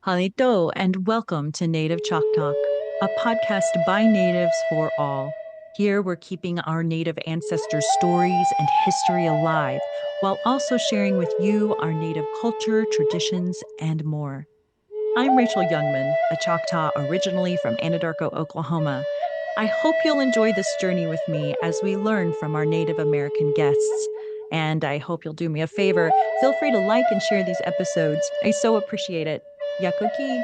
Halito, and welcome to Native Chalk Talk, a podcast by natives for all. Here we're keeping our Native ancestors' stories and history alive, while also sharing with you our Native culture, traditions, and more. I'm Rachel Youngman, a Choctaw originally from Anadarko, Oklahoma. I hope you'll enjoy this journey with me as we learn from our Native American guests. And I hope you'll do me a favor. Feel free to like and share these episodes. I so appreciate it. Yakoki.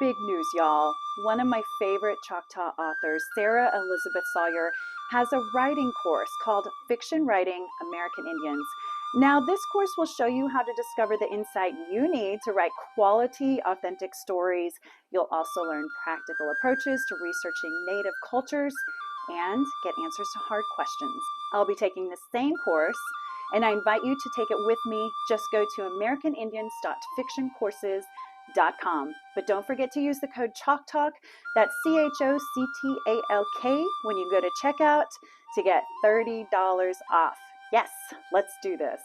Big news, y'all. One of my favorite Choctaw authors, Sarah Elizabeth Sawyer, has a writing course called Fiction Writing American Indians. Now, this course will show you how to discover the insight you need to write quality, authentic stories. You'll also learn practical approaches to researching Native cultures and get answers to hard questions. I'll be taking the same course, and I invite you to take it with me. Just go to americanindians.fictioncourses.com. But don't forget to use the code CHOCTALK, that's CHOCTALK, when you go to checkout to get $30 off. Yes, let's do this.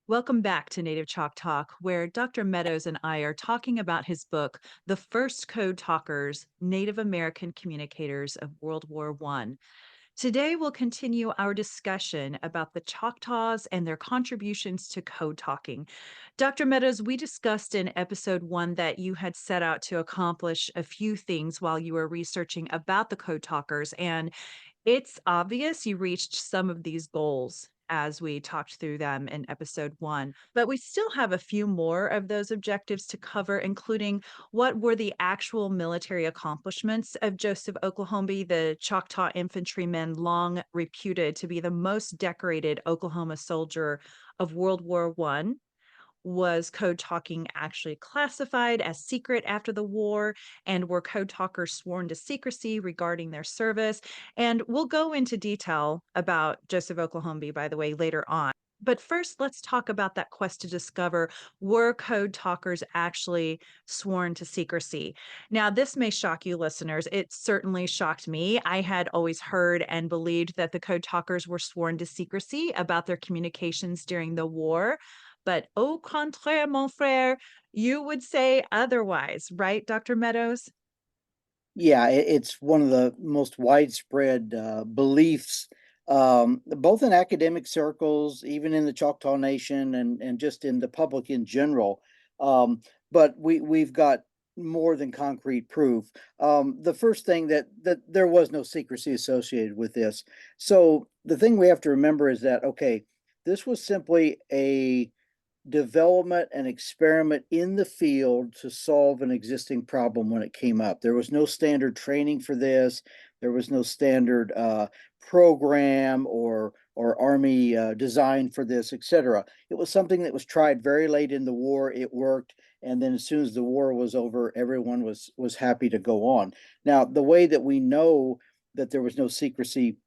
Welcome back to Native Chalk Talk, where Dr. Meadows and I are talking about his book, The First Code Talkers, Native American Communicators of World War I. Today, we'll continue our discussion about the Choctaws and their contributions to code talking. Dr. Meadows, we discussed in episode 1 that you had set out to accomplish a few things while you were researching about the code talkers, and it's obvious you reached some of these goals as we talked through them in episode 1, but we still have a few more of those objectives to cover, including what were the actual military accomplishments of Joseph Oklahombi, the Choctaw infantryman long reputed to be the most decorated Oklahoma soldier of World War I. Was code talking actually classified as secret after the war? And were code talkers sworn to secrecy regarding their service? And we'll go into detail about Joseph Oklahombi, by the way, later on. But first, let's talk about that quest to discover, were code talkers actually sworn to secrecy? Now, this may shock you listeners. It certainly shocked me. I had always heard and believed that the code talkers were sworn to secrecy about their communications during the war. But au contraire, mon frère, you would say otherwise, right, Dr. Meadows? Yeah, it's one of the most widespread beliefs, both in academic circles, even in the Choctaw Nation, and just in the public in general. But we've got more than concrete proof. The first thing that there was no secrecy associated with this. So the thing we have to remember is that, okay, this was simply a development and experiment in the field to solve an existing problem when it came up. There was no standard training for this. There was no standard program or army design for this, etc. It was something that was tried very late in the war. It worked, and then as soon as the war was over, everyone was happy to go on. Now, the way that we know that there was no secrecy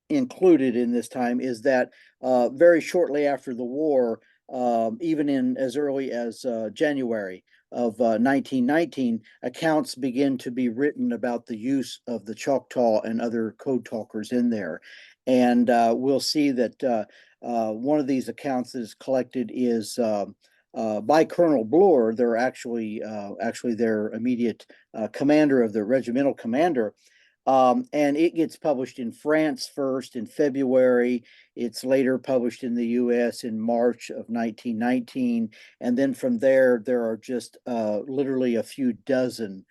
included in this time is that very shortly after the war, even in as early as January of 1919, accounts begin to be written about the use of the Choctaw and other code talkers in there. And we'll see that one of these accounts that is collected is by Colonel Bloor. They're actually their immediate commander of the regimental commander. And it gets published in France first in February. It's later published in the US in March of 1919. And then from there are just literally a few dozen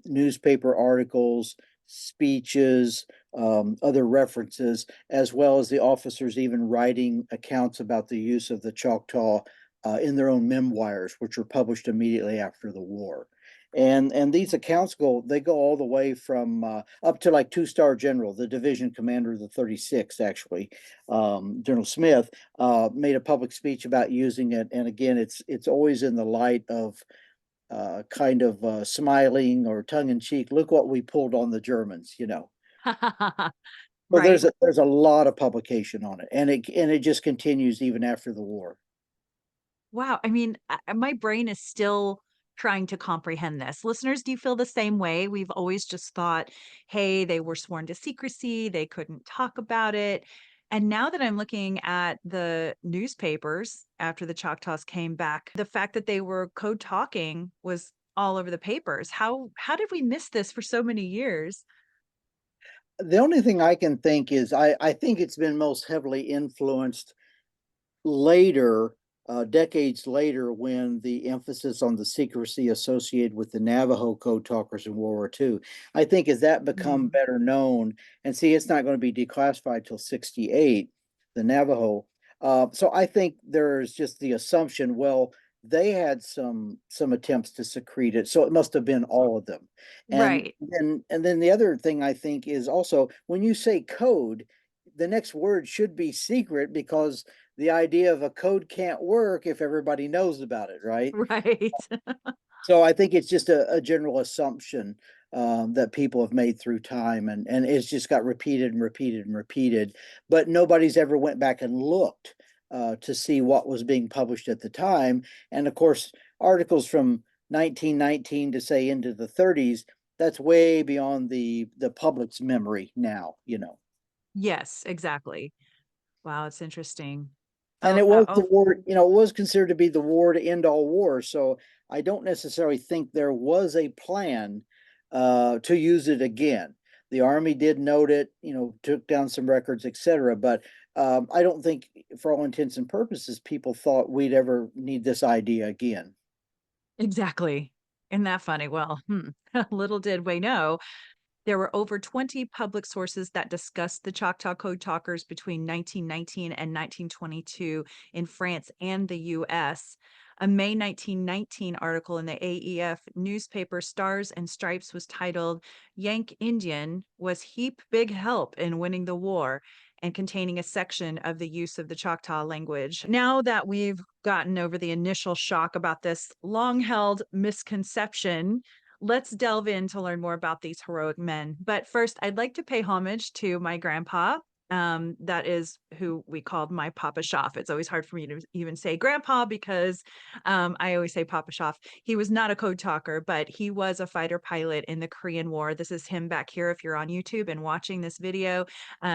newspaper articles, speeches, other references, as well as the officers even writing accounts about the use of the Choctaw in their own memoirs, which were published immediately after the war. And these accounts go all the way from up to like two-star general, the division commander of the 36th, actually, General Smith, made a public speech about using it. And again, it's always in the light of kind of smiling or tongue in cheek. Look what we pulled on the Germans, you know. So Right. there's a lot of publication on it, and it just continues even after the war. Wow. I mean, my brain is still trying to comprehend this. Listeners, do you feel the same way? We've always just thought, hey, they were sworn to secrecy, they couldn't talk about it. And now that I'm looking at the newspapers after the Choctaws came back, the fact that they were code talking was all over the papers. How did we miss this for so many years? The only thing I can think is I think it's been most heavily influenced later, decades later, when the emphasis on the secrecy associated with the Navajo code talkers in World War II. I think as that become Mm, better known, and see, it's not going to be declassified till 68, the Navajo. So I think there's just the assumption, well, they had some attempts to secrete it, so it must have been all of them. And right. then the other thing I think is also when you say code, the next word should be secret because the idea of a code can't work if everybody knows about it, right? Right. So I think it's just a general assumption that people have made through time, and it's just got repeated and repeated and repeated, but nobody's ever went back and looked to see what was being published at the time. And of course, articles from 1919 to say into the 30s, that's way beyond the public's memory now, you know. Yes, exactly. Wow, it's interesting. And Oh, it was the oh, war, you know, it was considered to be the war to end all wars. So I don't necessarily think there was a plan to use it again. The Army did note it, you know, took down some records, etc. But I don't think, for all intents and purposes, people thought we'd ever need this idea again. exactly. Isn't that funny? Well, little did we know there were over 20 public sources that discussed the Choctaw Code Talkers between 1919 and 1922 in France and the US. A May 1919 article in the AEF newspaper Stars and Stripes was titled Yank Indian Was Heap Big Help in Winning the War, and containing a section of the use of the Choctaw language. Now that we've gotten over the initial shock about this long held misconception, let's delve in to learn more about these heroic men. But first, I'd like to pay homage to my grandpa. That is who we called my Papa Schaff. It's always hard for me to even say grandpa because I always say Papa Schaff. He was not a code talker, but he was a fighter pilot in the Korean War. This is him back here. If you're on YouTube and watching this video,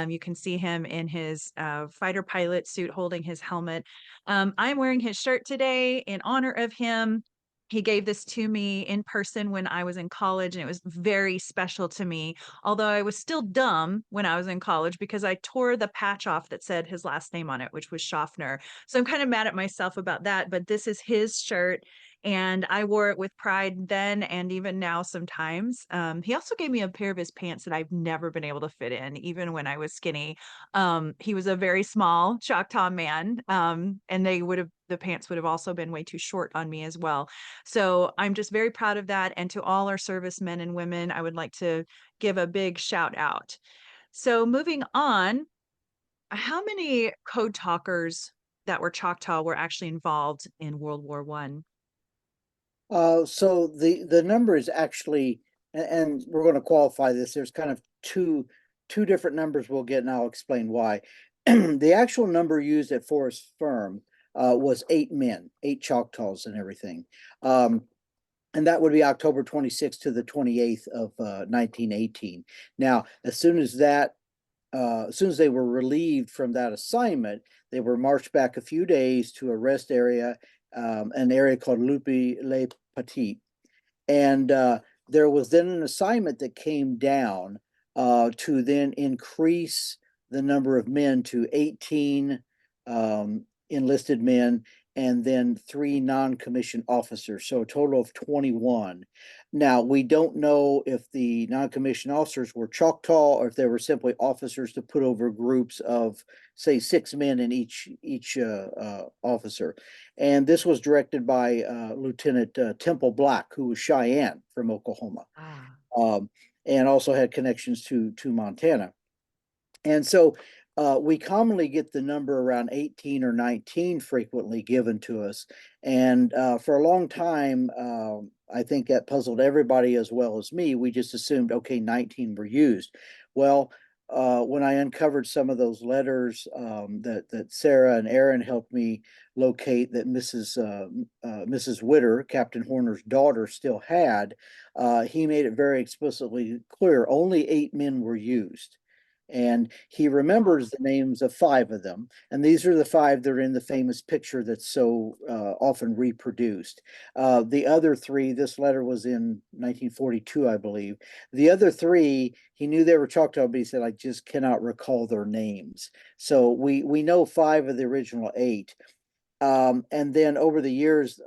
you can see him in his fighter pilot suit holding his helmet. I'm wearing his shirt today in honor of him. He gave this to me in person when I was in college, and it was very special to me. Although I was still dumb when I was in college because I tore the patch off that said his last name on it, which was Schaffner. So I'm kind of mad at myself about that. But this is his shirt, and I wore it with pride then and even now sometimes. He also gave me a pair of his pants that I've never been able to fit in, even when I was skinny. He was a very small Choctaw man, and the pants would have also been way too short on me as well. So I'm just very proud of that. And to all our servicemen and women, I would like to give a big shout out. So moving on, how many code talkers that were Choctaw were actually involved in World War One? So the number is actually, and we're going to qualify this. There's kind of two different numbers we'll get, and I'll explain why. The actual number used at Forest Firm was 8 men, 8 Choctaws, and everything. And that would be October 26th to the 28th of 1918. Now, as soon as they were relieved from that assignment, they were marched back a few days to a rest area, an area called Lupi Le Petit. And there was then an assignment that came down to then increase the number of men to 18 enlisted men and then 3 non-commissioned officers, so a total of 21. Now, we don't know if the non-commissioned officers were Choctaw or if they were simply officers to put over groups of, say, 6 men in each officer. And this was directed by Lieutenant Temple Black, who was Cheyenne from Oklahoma, Ah, um, and also had connections to Montana. And so we commonly get the number around 18 or 19 frequently given to us. And for a long time, I think that puzzled everybody as well as me. We just assumed, okay, 19 were used. Well, when I uncovered some of those letters that Sarah and Aaron helped me locate, that Mrs. Witter, Captain Horner's daughter, still had, he made it very explicitly clear only 8 men were used. And he remembers the names of 5 of them. And these are the 5 that are in the famous picture that's so often reproduced. The other 3, this letter was in 1942, I believe. The other 3, he knew they were Choctaw, but he said, I just cannot recall their names. So we know 5 of the original 8. And then over the years,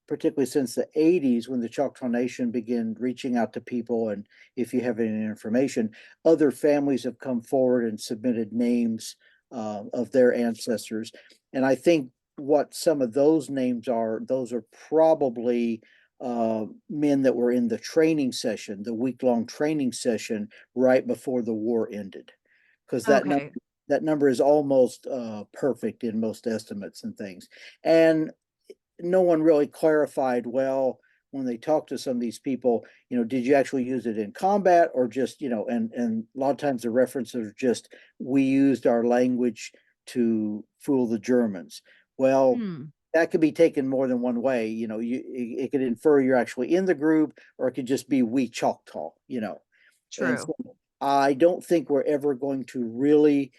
particularly since the 80s, when the Choctaw Nation began reaching out to people, and if you have any information, other families have come forward and submitted names of their ancestors. And I think what some of those names are, those are probably men that were in the training session, the week-long training session right before the war ended, because Okay. that number is almost perfect in most estimates and things. And no one really clarified well when they talked to some of these people, did you actually use it in combat, or just, and a lot of times the references are just, we used our language to fool the Germans. Well, Hmm. that could be taken more than one way. It could infer you're actually in the group, or it could just be we Choctaw. And True. so I don't think we're ever going to really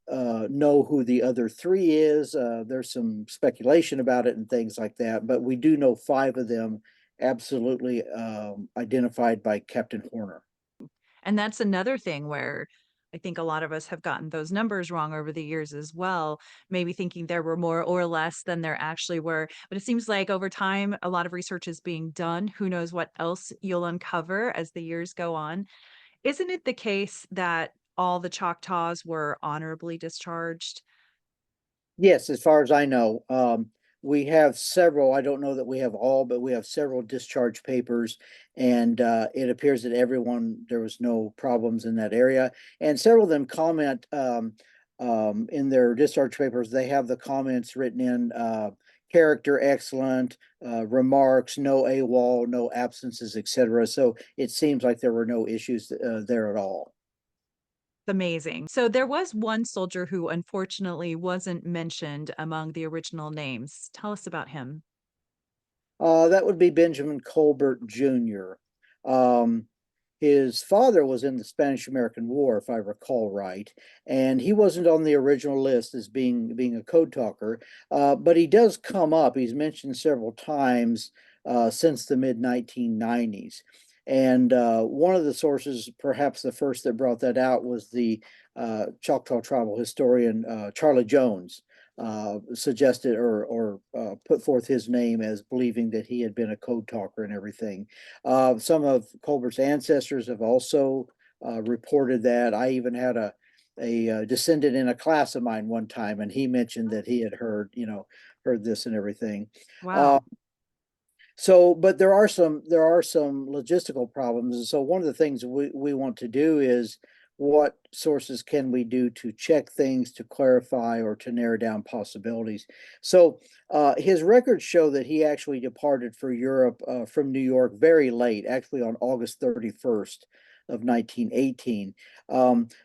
know who the other 3 is. There's some speculation about it and things like that, but we do know 5 of them absolutely identified by Captain Horner. And that's another thing where I think a lot of us have gotten those numbers wrong over the years as well, maybe thinking there were more or less than there actually were. But it seems like over time, a lot of research is being done. Who knows what else you'll uncover as the years go on? Isn't it the case that all the Choctaws were honorably discharged? Yes, as far as I know, we have several. I don't know that we have all, but we have several discharge papers, and it appears that everyone, there was no problems in that area. And several of them comment in their discharge papers. They have the comments written in character excellent, remarks, no AWOL, no absences, etc. So it seems like there were no issues there at all. Amazing. So there was one soldier who unfortunately wasn't mentioned among the original names. Tell us about him. That would be Benjamin Colbert Jr. Um, his father was in the Spanish-American War, if I recall right, and he wasn't on the original list as being a code talker, but he does come up. He's mentioned several times since the mid 1990s. And one of the sources, perhaps the first that brought that out, was the Choctaw tribal historian Charlie Jones, suggested or put forth his name as believing that he had been a code talker and everything. Some of Colbert's ancestors have also reported that. I even had a descendant in a class of mine one time, and he mentioned that he had heard this and everything. Uh, Wow. so, but there are some logistical problems. And so one of the things we want to do is, what sources can we do to check things, to clarify, or to narrow down possibilities? So his records show that he actually departed for Europe from New York very late, actually on August 31st of 1918.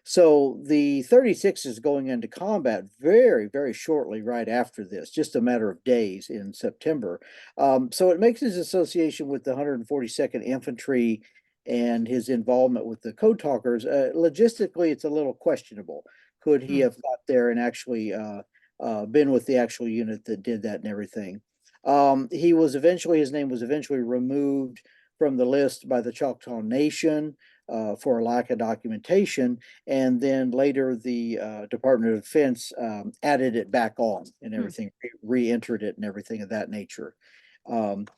So the 36 is going into combat very, very shortly right after this, just a matter of days in September. So it makes his association with the 142nd Infantry and his involvement with the code talkers, logistically, it's a little questionable. Could he Mm. have got there and actually been with the actual unit that did that and everything? His name was eventually removed from the list by the Choctaw Nation for a lack of documentation, and then later the Department of Defense added it back on and Hmm. everything, re-entered it and everything of that nature. Um,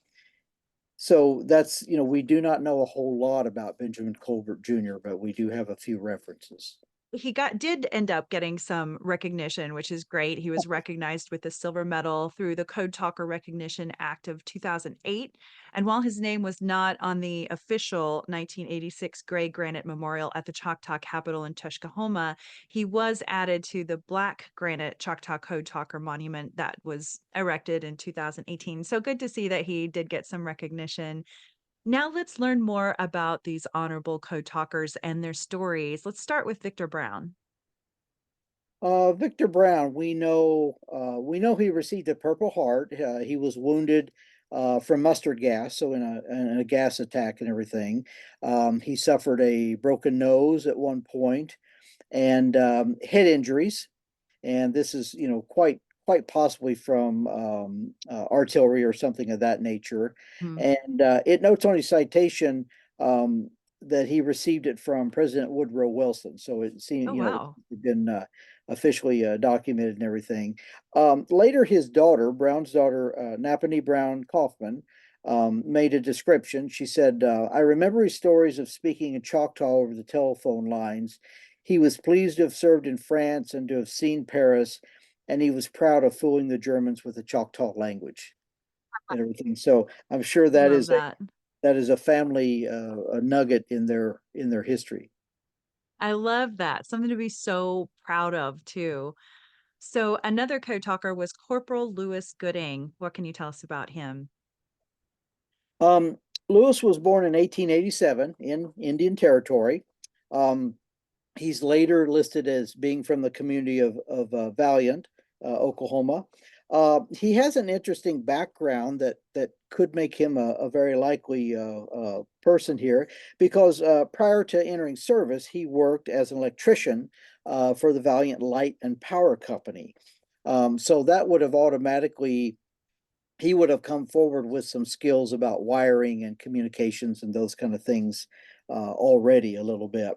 so that's, we do not know a whole lot about Benjamin Colbert Jr., but we do have a few references. He did end up getting some recognition, which is great. He was recognized with the silver medal through the Code Talker Recognition Act of 2008. And while his name was not on the official 1986 Gray Granite Memorial at the Choctaw Capitol in Tuskahoma, he was added to the Black Granite Choctaw Code Talker Monument that was erected in 2018. So good to see that he did get some recognition. Now let's learn more about these honorable code talkers and their stories. Let's start with Victor Brown. Victor Brown, we know he received a Purple Heart. He was wounded from mustard gas, so in a gas attack and everything. He suffered a broken nose at one point and head injuries, and this is quite possibly from artillery or something of that nature. Hmm. And it notes on his citation um, that he received it from President Woodrow Wilson. So it seemed, Oh, wow. it's been officially documented and everything. Later, his daughter, Brown's daughter, Napanee Brown Kaufman, made a description. She said, "I remember his stories of speaking in Choctaw over the telephone lines. He was pleased to have served in France and to have seen Paris, and he was proud of fooling the Germans with the Choctaw language and everything." So I'm sure I love that. that is a family a nugget in their history. I love that. Something to be so proud of, too. So, another code talker was Corporal Lewis Gooding. What can you tell us about him? Um, Lewis was born in 1887 in Indian Territory. Um, he's later listed as being from the community of Valiant, Oklahoma. He has an interesting background that could make him a very likely person here, because prior to entering service, he worked as an electrician for the Valiant Light and Power Company. So that would have automatically he would have come forward with some skills about wiring and communications and those kind of things already a little bit.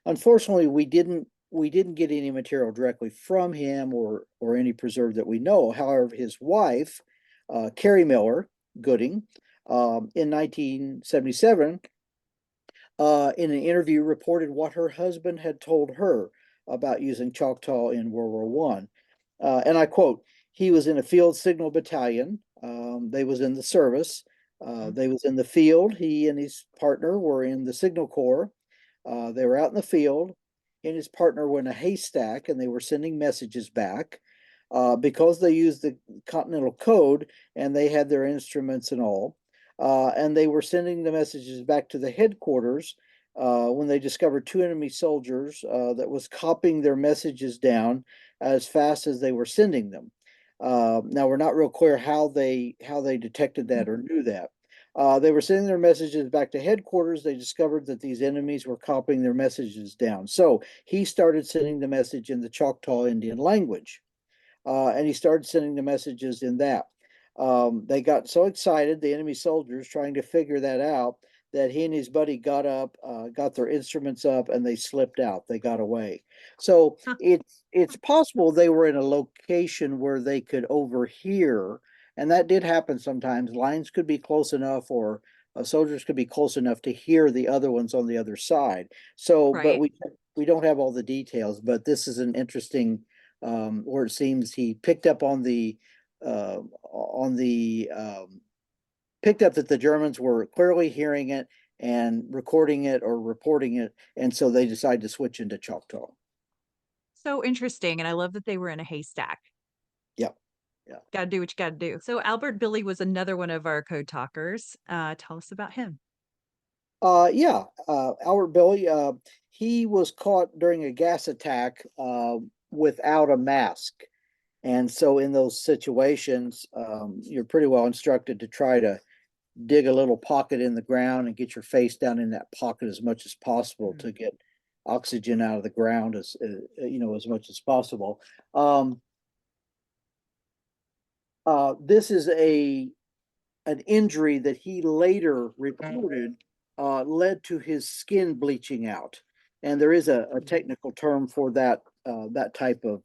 Unfortunately, we didn't get any material directly from him or any preserved that we know. However, his wife, Carrie Miller Gooding, in 1977, in an interview, reported what her husband had told her about using Choctaw in World War One. And I quote, "He was in a field signal battalion. They was in the service. Mm. They was in the field. He and his partner were in the signal corps. They were out in the field. He and his partner were in a haystack, and they were sending messages back because they used the Continental Code and they had their instruments and all. And they were sending the messages back to the headquarters when they discovered two enemy soldiers that was copying their messages down as fast as they were sending them. Now we're not real clear how they detected that or knew that. They were sending their messages back to headquarters. They discovered that these enemies were copying their messages down. So he started sending the message in the Choctaw Indian language, and he started sending the messages in that. They got so excited, the enemy soldiers trying to figure that out, that he and his buddy got up, got their instruments up, and they slipped out. They got away. So it's possible they were in a location where they could overhear, and that did happen sometimes. Lines could be close enough, or soldiers could be close enough to hear the other ones on the other side. So, but Right. we don't have all the details. But this is an interesting where it seems he picked up on the picked up that the Germans were clearly hearing it and recording it or reporting it, and so they decided to switch into Choctaw. So interesting. And I love that they were in a haystack. Yeah, yeah. Got to do what you got to do. So, Albert Billy was another one of our code talkers. Tell us about him. Yeah, Albert Billy, he was caught during a gas attack without a mask. And so in those situations, you're pretty well instructed to try to dig a little pocket in the ground and get your face down in that pocket as much as possible Mm. to get oxygen out of the ground as much as possible. Um, this is a an injury that he later reported led to his skin bleaching out, and there is a technical term for that type of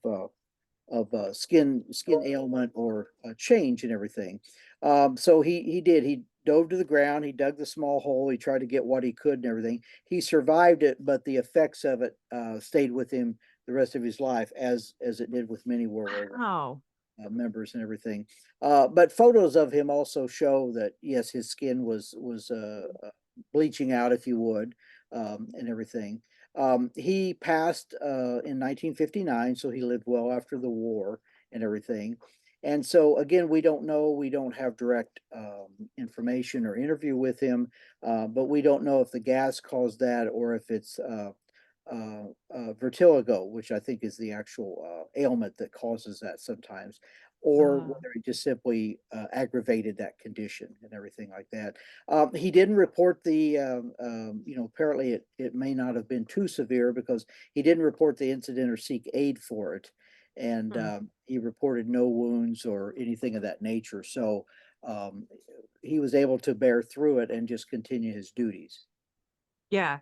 skin ailment or change and everything. So he dove to the ground. He dug the small hole. He tried to get what he could and everything. He survived it, but the effects of it stayed with him the rest of his life, as it did with many World War Wow. members and everything. But photos of him also show that yes, his skin was bleaching out, if you would, and everything. He passed in 1959, so he lived well after the war and everything. And so again, we don't know. We don't have direct information or interview with him, but we don't know if the gas caused that or if it's vertigo, which I think is the actual ailment that causes that sometimes, or Oh, whether he just simply aggravated that condition and everything like that. He didn't report the, apparently it may not have been too severe because he didn't report the incident or seek aid for it. And hmm. he reported no wounds or anything of that nature. So um, he was able to bear through it and just continue his duties. Yeah.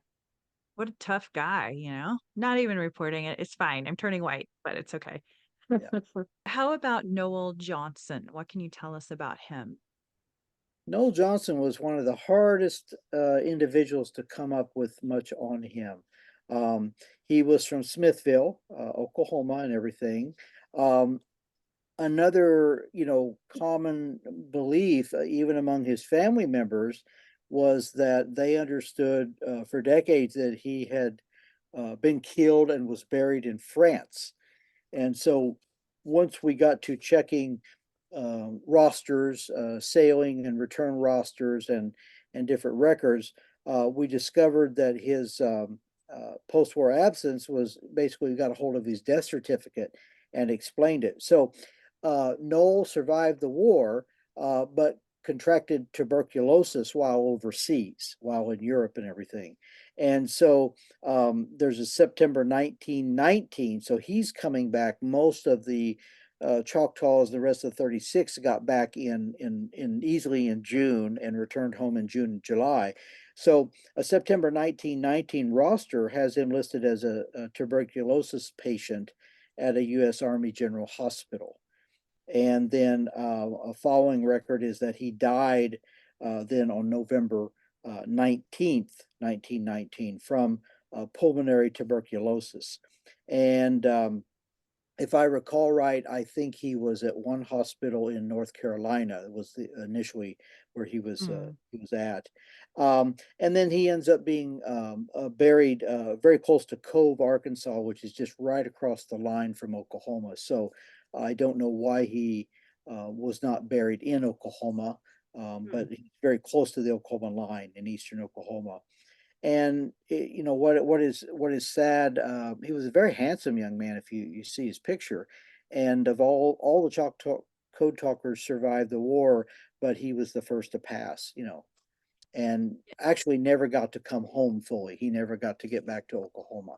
What a tough guy, you know? Not even reporting it. It's fine. I'm turning white, but it's okay. Yeah. How about Noel Johnson? What can you tell us about him? Noel Johnson was one of the hardest individuals to come up with much on him. Um, he was from Smithville, Oklahoma, and everything. Um, Another, common belief, even among his family members, was that they understood for decades that he had been killed and was buried in France. And so once we got to checking rosters, sailing and return rosters, and different records, we discovered that his post-war absence was basically we got a hold of his death certificate and explained it. So Noel survived the war, but contracted tuberculosis while overseas, while in Europe and everything. And so there's a September 1919, so he's coming back. Most of the Choctaws, the rest of the 36, got back in easily in June and returned home in June and July. So a September 1919 roster has him listed as a tuberculosis patient at a U.S. Army General Hospital. And then a following record is that he died then on November 19th, 1919, from pulmonary tuberculosis. And if I recall right, I think he was at one hospital in North Carolina. It was initially where Mm, he was at, and then he ends up being buried very close to Cove, Arkansas, which is just right across the line from Oklahoma. So I don't know why he was not buried in Oklahoma, mm. but he's very close to the Oklahoma line in eastern Oklahoma. And what is sad, he was a very handsome young man if you see his picture. And of all the Choctaw code talkers survived the war, but he was the first to pass, and actually never got to come home fully. He never got to get back to Oklahoma.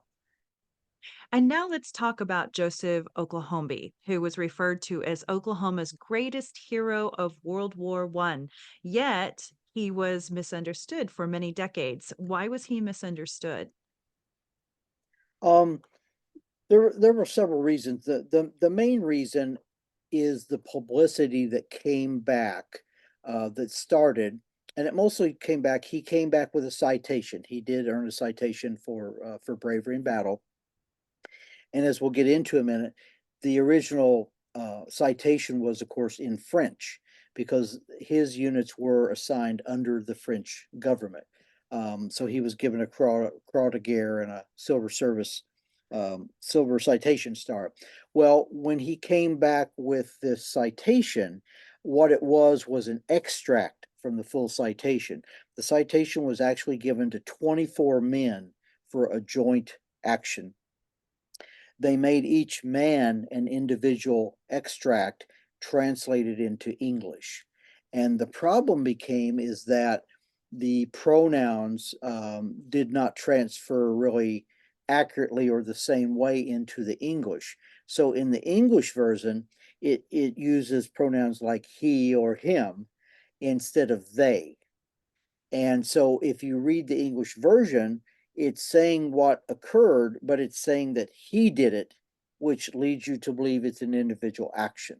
And now let's talk about Joseph Oklahombi, who was referred to as Oklahoma's greatest hero of World War One. Yet he was misunderstood for many decades. Why was he misunderstood? Um, there were several reasons. The main reason is the publicity that came back, that started, and it mostly came back. He came back with a citation. He did earn a citation for bravery in battle. And as we'll get into in a minute, the original citation was, of course, in French because his units were assigned under the French government. So he was given a Croix de Guerre and a Silver Service, Silver Citation Star. Well, when he came back with this citation, what it was an extract from the full citation. The citation was actually given to 24 men for a joint action. They made each man an individual extract translated into English. And the problem became is that the pronouns did not transfer really accurately or the same way into the English. So in the English version, it uses pronouns like he or him instead of they. And so if you read the English version, it's saying what occurred, but it's saying that he did it, which leads you to believe it's an individual action.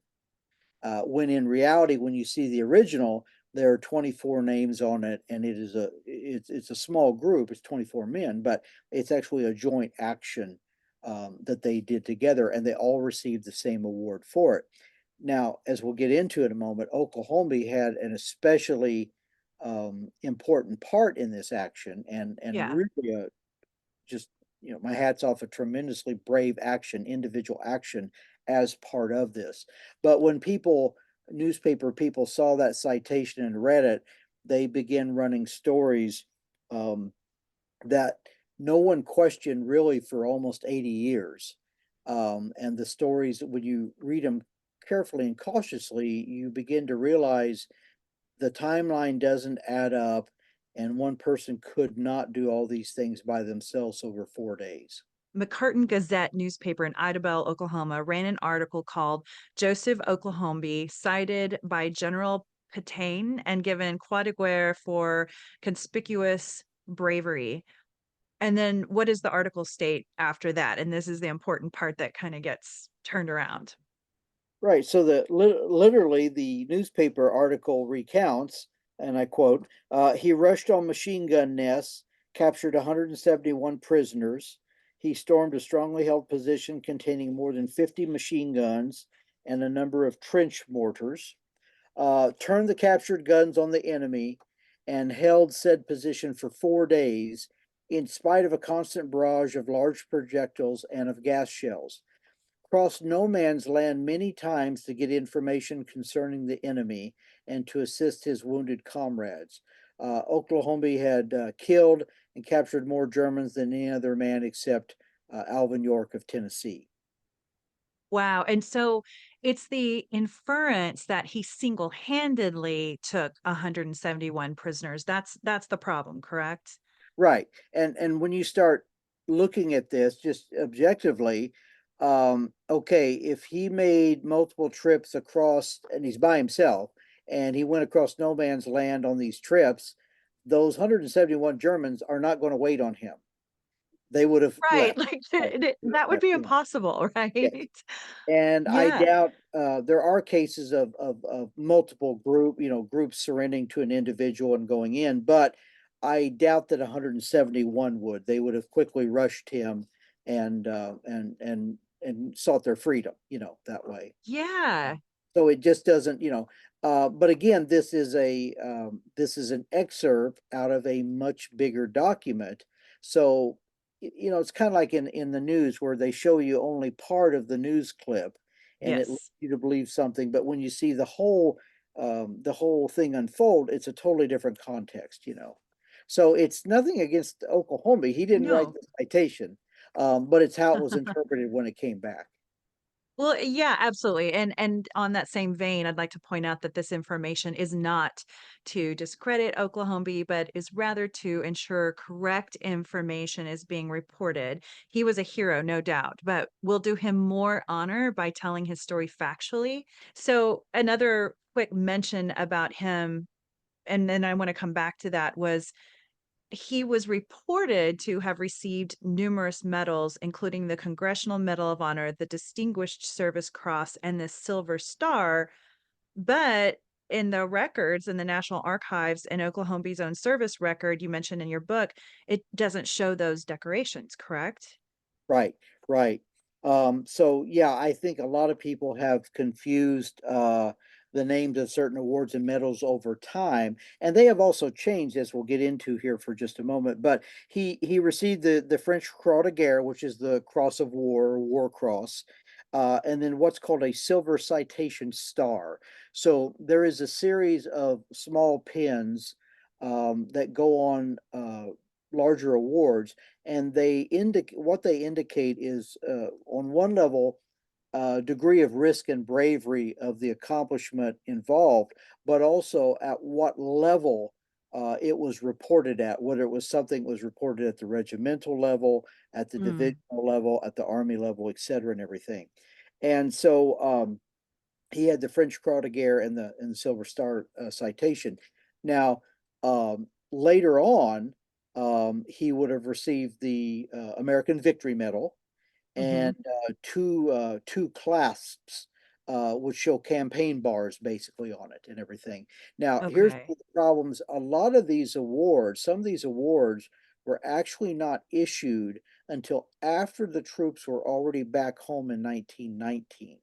When in reality, when you see the original, there are 24 names on it, and it's a small group. It's 24 men, but it's actually a joint action that they did together, and they all received the same award for it. Now, as we'll get into in a moment, Oklahoma had an especially important part in this action, and Yeah. really just my hats off, a tremendously brave action, individual action as part of this. But when newspaper people saw that citation and read it, they began running stories um, that no one questioned really for almost 80 years. And the stories, when you read them carefully and cautiously, you begin to realize the timeline doesn't add up, and one person could not do all these things by themselves over 4 days. McCurtain Gazette newspaper in Idabel, Oklahoma, ran an article called Joseph Oklahombi, cited by General Petain and given Croix de Guerre for conspicuous bravery. And then what does the article state after that? And this is the important part that kind of gets turned around. Right. So literally the newspaper article recounts, and I quote, he rushed on machine gun nests, captured 171 prisoners. He stormed a strongly held position containing more than 50 machine guns and a number of trench mortars, turned the captured guns on the enemy, and held said position for 4 days in spite of a constant barrage of large projectiles and of gas shells. Crossed no man's land many times to get information concerning the enemy and to assist his wounded comrades. Oklahoma had killed and captured more Germans than any other man except Alvin York of Tennessee. Wow. And so it's the inference that he single-handedly took 171 prisoners. That's the problem, correct? Right. And when you start looking at this just objectively, okay, if he made multiple trips across and he's by himself and he went across no man's land on these trips, those 171 Germans are not going to wait on him. They would have Right. left. Like Right. that would be You know, impossible, yes. right? And I Yeah. doubt there are cases of multiple groups surrendering to an individual and going in, but I doubt that 171 would. They would have quickly rushed him and and sought their freedom, that way. Yeah. So it just doesn't, but again, this is an excerpt out of a much bigger document. So, it's kind of like in the news where they show you only part of the news clip and it leads Yes. you to believe something, but when you see the whole thing unfold, it's a totally different context. So it's nothing against Oklahoma. He didn't write No. the citation, but it's how it was interpreted when it came back. Well, yeah, absolutely. And on that same vein, I'd like to point out that this information is not to discredit Oklahoma, but is rather to ensure correct information is being reported. He was a hero, no doubt, but we'll do him more honor by telling his story factually. So another quick mention about him, and then I want to come back to that, was he was reported to have received numerous medals, including the Congressional Medal of Honor, the Distinguished Service Cross, and the Silver Star. But in the records in the National Archives and Oklahoma's own service record you mentioned in your book, it doesn't show those decorations, correct? Right, right. So yeah, I think a lot of people have confused the names of certain awards and medals over time, and they have also changed, as we'll get into here for just a moment. But he received the French Croix de Guerre, which is the Cross of War or War Cross, and then what's called a Silver Citation Star. So there is a series of small pins that go on larger awards, and they indicate is on one level degree of risk and bravery of the accomplishment involved, but also at what level it was reported at, whether it was something that was reported at the regimental level, at the Mm, divisional level, at the army level, et cetera, and everything. And so he had the French Croix de Guerre and the Silver Star citation. Now, later on, he would have received the American Victory Medal mhm. and two clasps, which show campaign bars basically on it and everything. Now, here's Okay. one of the problems: a lot of these awards, some of these awards, were actually not issued until after the troops were already back home in 1919.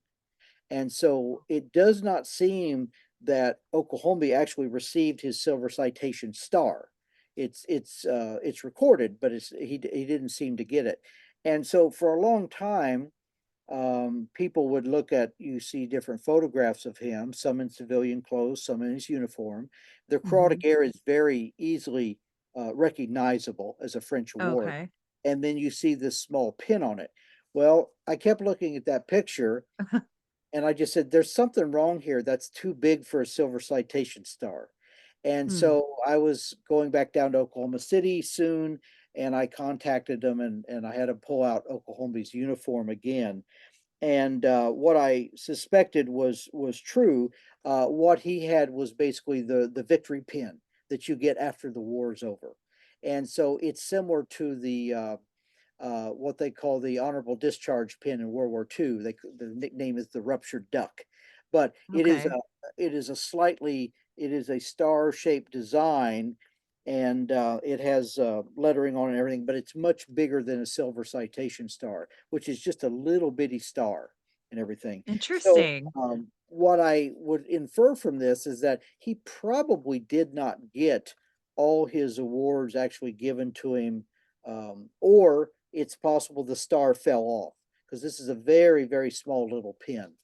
And so it does not seem that Oklahoma actually received his Silver Citation Star. It's recorded, but he didn't seem to get it. And so for a long time, people would look at, you see different photographs of him, some in civilian clothes, some in his uniform. The Croix de Hmm. Guerre is very easily recognizable as a French award. Okay. And then you see this small pin on it. Well, I kept looking at that picture and I just said, there's something wrong here that's too big for a silver citation star. And Hmm. so I was going back down to Oklahoma City soon, and I contacted them and I had to pull out Oklahombi's uniform again. And what I suspected was true. What he had was basically the victory pin that you get after the war is over. And so it's similar to what they call the honorable discharge pin in World War II. The nickname is the ruptured duck, but Okay. it is a star shaped design, and it has lettering on it and everything, but it's much bigger than a silver citation star, which is just a little bitty star and everything. So Interesting. what I would infer from this is that he probably did not get all his awards actually given to him, or it's possible the star fell off because this is a very, very small little pin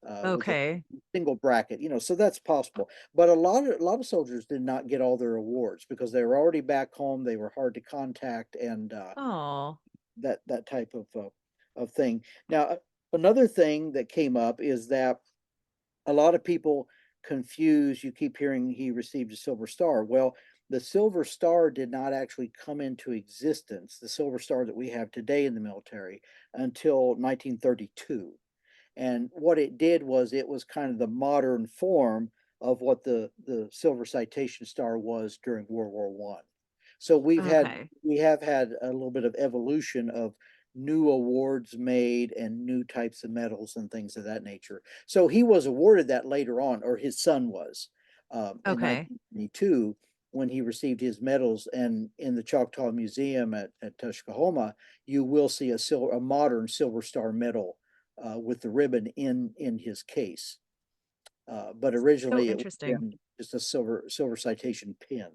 with a Okay. single bracket, so that's possible. But a lot of soldiers did not get all their awards because they were already back home. They were hard to contact, and Oh, that type of thing. Now, another thing that came up is that a lot of people confuse. You keep hearing he received a silver star. Well, the silver star did not actually come into existence, the silver star that we have today in the military, until 1932. And what it did was it was kind of the modern form of what the silver citation star was during World War One. So okay. we have had a little bit of evolution of new awards made and new types of medals and things of that nature. So he was awarded that later on, or his son was, in Okay. 1922 when he received his medals. And in the Choctaw Museum at Tuskahoma, you will see a modern Silver Star medal with the ribbon in his case. But So originally it would have interesting. been just a silver citation pin.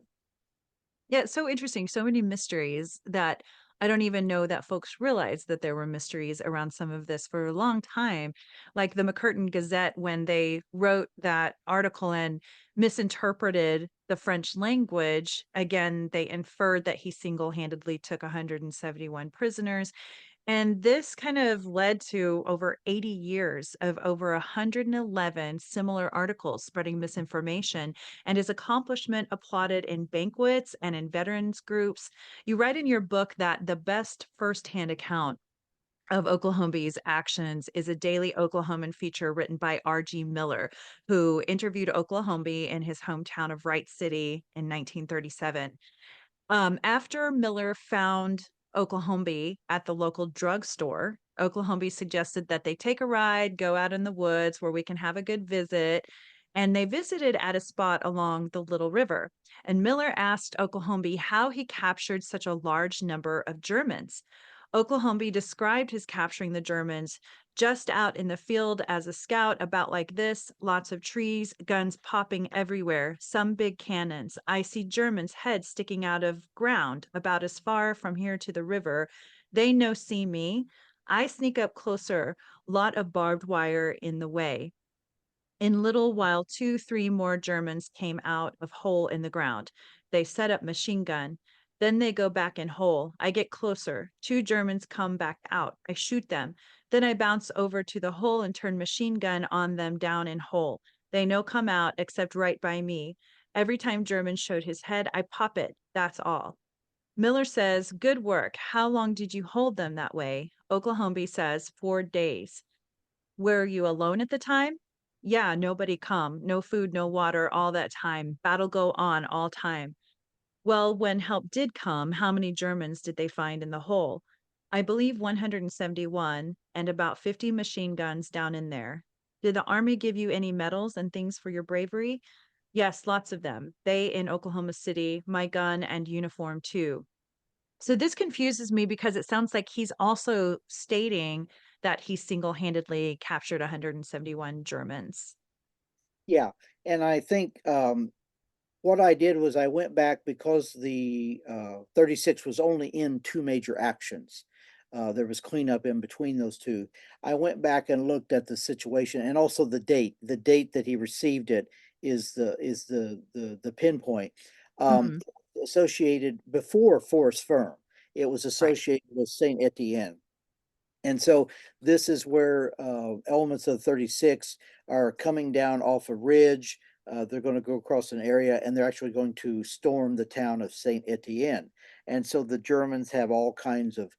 Yeah, it's so interesting. So many mysteries that I don't even know that folks realized that there were mysteries around some of this for a long time. Like the McCurtain Gazette, when they wrote that article and misinterpreted the French language, again, they inferred that he single handedly took 171 prisoners. And this kind of led to over 80 years of over 111 similar articles spreading misinformation, and his accomplishment applauded in banquets and in veterans groups. You write in your book that the best firsthand account of Oklahombi's actions is a daily Oklahoman feature written by R.G. Miller, who interviewed Oklahombi in his hometown of Wright City in 1937. After Miller found Oklahombi at the local drugstore, Oklahombi suggested that they take a ride, go out in the woods where we can have a good visit. And they visited at a spot along the Little River. And Miller asked Oklahombi how he captured such a large number of Germans. Oklahombi described his capturing the Germans just out in the field as a scout, about like this, lots of trees, guns popping everywhere, some big cannons. I see Germans' heads sticking out of ground about as far from here to the river. They no see me. I sneak up closer, lot of barbed wire in the way. In little while, two, three more Germans came out of hole in the ground. They set up machine gun. Then they go back in hole. I get closer. Two Germans come back out. I shoot them. Then I bounce over to the hole and turn machine gun on them down in hole. They no come out except right by me. Every time German showed his head, I pop it. That's all. Miller says, good work. How long did you hold them that way? Oklahoma says, 4 days. Were you alone at the time? Yeah, nobody come. No food, no water, all that time. Battle go on all time. Well, when help did come, how many Germans did they find in the hole? I believe 171 and about 50 machine guns down in there. Did the army give you any medals and things for your bravery? Yes, lots of them. They in Oklahoma City, my gun and uniform too. So this confuses me because it sounds like he's also stating that he single-handedly captured 171 Germans. Yeah, and I think what I did was I went back because the 36 was only in two major actions. There was cleanup in between those two. I went back and looked at the situation and also the date. The date that he received it is the pinpoint. Um, Hmm. Associated before Forest Firm. It was Right. associated with Saint Etienne. And so this is where elements of 36 are coming down off a ridge. They're going to go across an area and they're actually going to storm the town of Saint Etienne. And so the Germans have all kinds of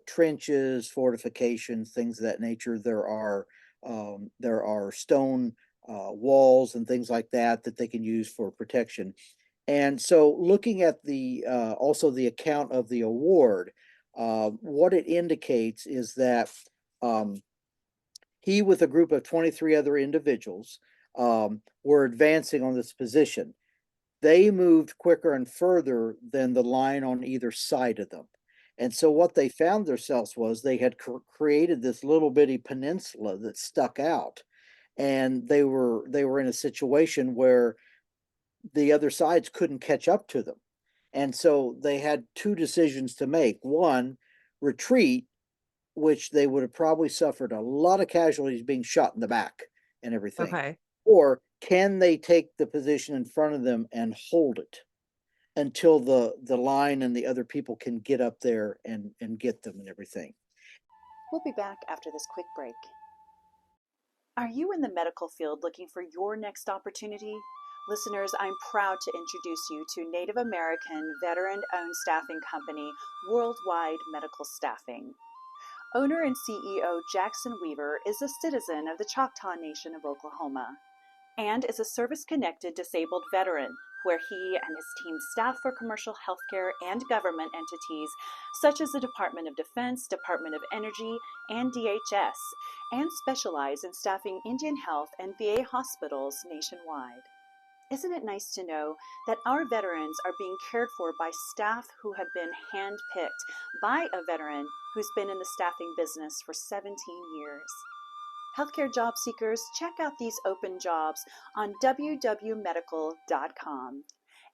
trenches, fortifications, things of that nature. There are stone walls and things like that that they can use for protection. And so looking at the also the account of the award, what it indicates is that um, he, with a group of 23 other individuals, were advancing on this position. They moved quicker and further than the line on either side of them. And so what they found themselves was they had created this little bitty peninsula that stuck out. And they were in a situation where the other sides couldn't catch up to them. And so they had two decisions to make. One, retreat, which they would have probably suffered a lot of casualties being shot in the back and everything. Okay. Or can they take the position in front of them and hold it until the line and the other people can get up there and get them and everything? We'll be back after this quick break. Are you in the medical field looking for your next opportunity? Listeners, I'm proud to introduce you to Native American veteran owned staffing company Worldwide Medical Staffing. Owner and CEO Jackson Weaver is a citizen of the Choctaw Nation of Oklahoma and is a service connected disabled veteran where he and his team staff for commercial healthcare and government entities such as the Department of Defense, Department of Energy, and DHS, and specialize in staffing Indian Health and VA hospitals nationwide. Isn't it nice to know that our veterans are being cared for by staff who have been handpicked by a veteran who's been in the staffing business for 17 years? Healthcare job seekers, check out these open jobs on www.medical.com.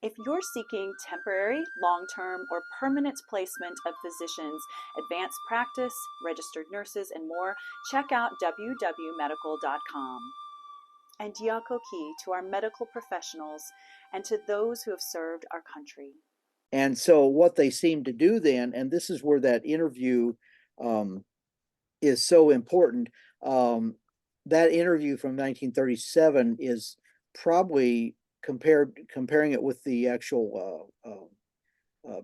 If you're seeking temporary, long term, or permanent placement of physicians, advanced practice, registered nurses, and more, check out www.medical.com. And Diakoki to our medical professionals and to those who have served our country. And so what they seem to do then, and this is where that interview um, is so important. That interview from 1937 is probably comparing it with the actual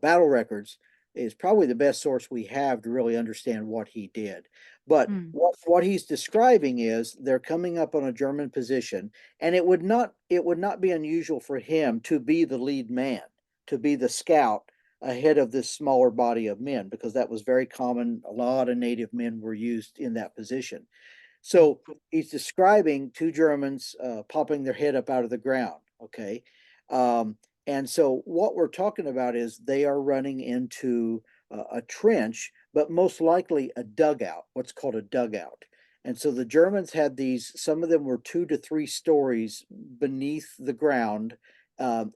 battle records is probably the best source we have to really understand what he did. But Mm. what he's describing is they're coming up on a German position, and it would not be unusual for him to be the lead man, to be the scout ahead of this smaller body of men, because that was very common. A lot of native men were used in that position. Yeah. So he's describing two Germans popping their head up out of the ground. Okay. Um, and so what we're talking about is they are running into a trench, but most likely a dugout, what's called a dugout. And so the Germans had these, some of them were 2 to 3 stories beneath the ground,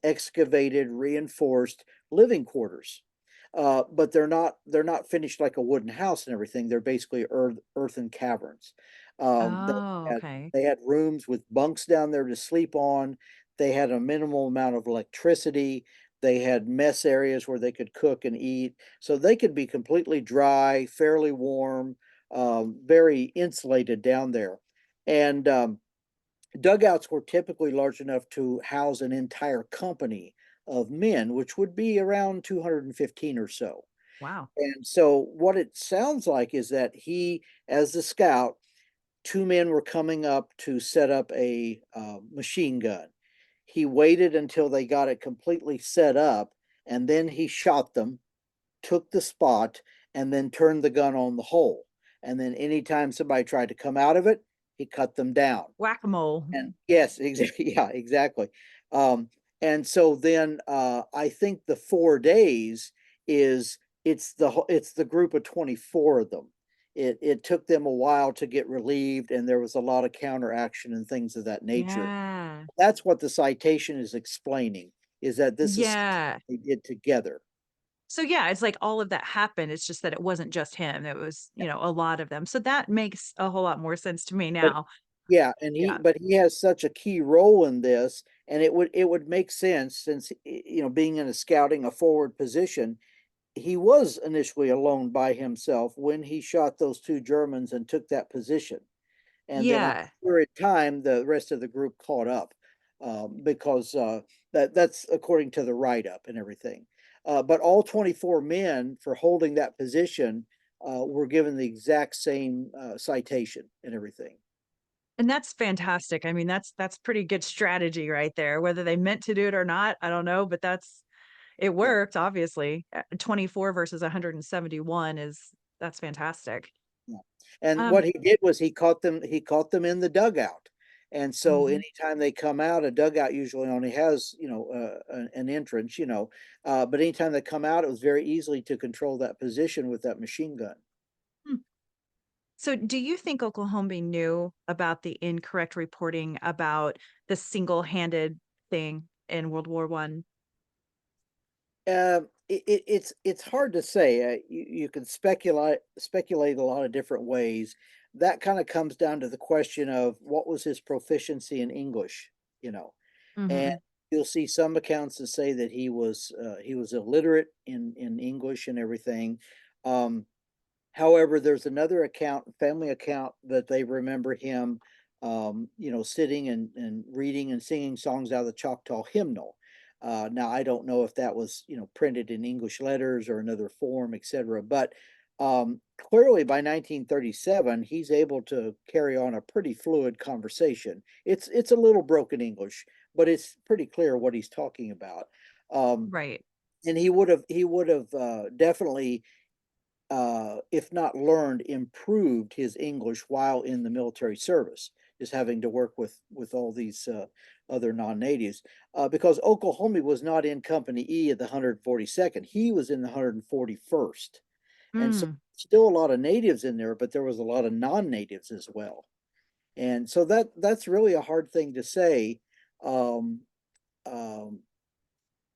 excavated, reinforced living quarters. But they're not finished like a wooden house and everything. They're basically earthen caverns. They Oh, had okay. they had rooms with bunks down there to sleep on. They had a minimal amount of electricity. They had mess areas where they could cook and eat. So they could be completely dry, fairly warm, very insulated down there. And dugouts were typically large enough to house an entire company of men, which would be around 215 or so. Wow. And so what it sounds like is that he, as the scout, 2 men were coming up to set up a machine gun. He waited until they got it completely set up, and then he shot them, took the spot, and then turned the gun on the hole. And then anytime somebody tried to come out of it, he cut them down. Whack-a-mole. And yes, exactly. Yeah, exactly. Um, and so then I think the 4 days is it's the group of 24 of them. It took them a while to get relieved, and there was a lot of counteraction and things of that nature. Yeah. That's what the citation is explaining, is that this is Yeah. they did together. So, yeah, it's like all of that happened, it's just that it wasn't just him, it was, a lot of them. So that makes a whole lot more sense to me But now. yeah, and Yeah. he has such a key role in this, and it would make sense since, being in a scouting, a forward position, he was initially alone by himself when he shot those 2 Germans and took that position. And then I'm Yeah. sure in time, the rest of the group caught up, because, that's according to the write-up and everything. But all 24 men for holding that position, were given the exact same, citation and everything. And that's fantastic. I mean, that's pretty good strategy right there. Whether they meant to do it or not, I don't know, but it Yeah, worked, obviously. 24 versus 171 that's fantastic. yeah. And Um, what he did was he caught them in the dugout. And so mhm. anytime they come out, a dugout usually only has, an entrance, but anytime they come out, it was very easily to control that position with that machine gun. Hmm. So do you think Oklahoma knew about the incorrect reporting about the single-handed thing in World War One? It's hard to say. You can speculate a lot of different ways. That kind of comes down to the question of what was his proficiency in English, you know, and Mhm. you'll see some accounts that say that he was illiterate in English and everything. Um, However, there's another account, family account, that they remember him, sitting and reading and singing songs out of the Choctaw hymnal. Now, I don't know if that was, printed in English letters or another form, etc. But clearly, by 1937, he's able to carry on a pretty fluid conversation. It's a little broken English, but it's pretty clear what he's talking about. Um, Right. and he would have definitely, if not learned, improved his English while in the military service, just having to work with all these, other non-natives. Because Oklahoma was not in Company E of the 142nd; he was in the 141st, and so Mm. still a lot of natives in there, but there was a lot of non-natives as well. And so that's really a hard thing to say. Um, um,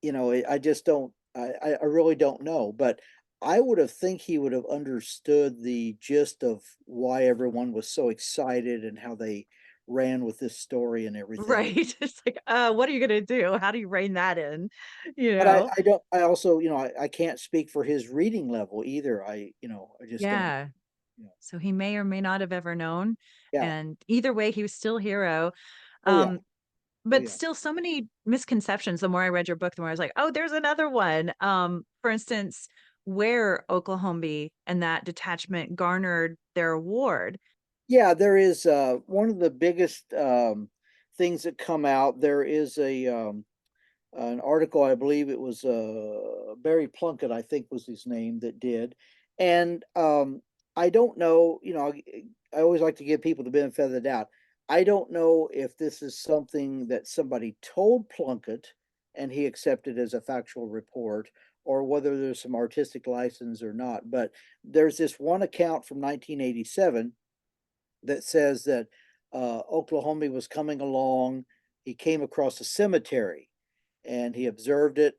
I just don't I really don't know, but I would have think he would have understood the gist of why everyone was so excited and how they ran with this story and everything. Right. It's like, what are you gonna do? How do you rein that in? You But I know? I don't I also, I can't speak for his reading level either. I just don't, Yeah. you know. So he may or may not have ever known, Yeah. and either way, he was still a hero. Oh, yeah. Um, Oh, but yeah. still so many misconceptions. The more I read your book, the more I was like, "Oh, there's another one." For instance, where Oklahoma and that detachment garnered their award. Yeah, there is, one of the biggest, things that come out. There is an article, I believe it was, Barry Plunkett, I think was his name, that did. And I don't know, I always like to give people the benefit of the doubt. I don't know if this is something that somebody told Plunkett and he accepted as a factual report, or whether there's some artistic license or not. But there's this one account from 1987 that says that, Oklahoma was coming along. He came across a cemetery and he observed it.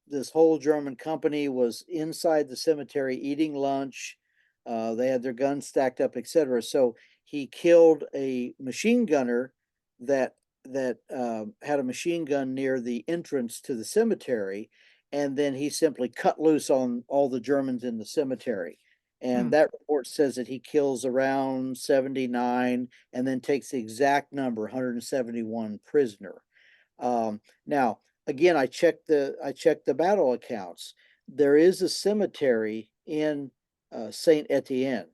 This whole German company was inside the cemetery eating lunch. They had their guns stacked up, etc. So he killed a machine gunner that had a machine gun near the entrance to the cemetery, and then he simply cut loose on all the Germans in the cemetery. And Hmm. that report says that he kills around 79 and then takes the exact number, 171 prisoner. Now, again, I checked the battle accounts. There is a cemetery in, Saint Etienne.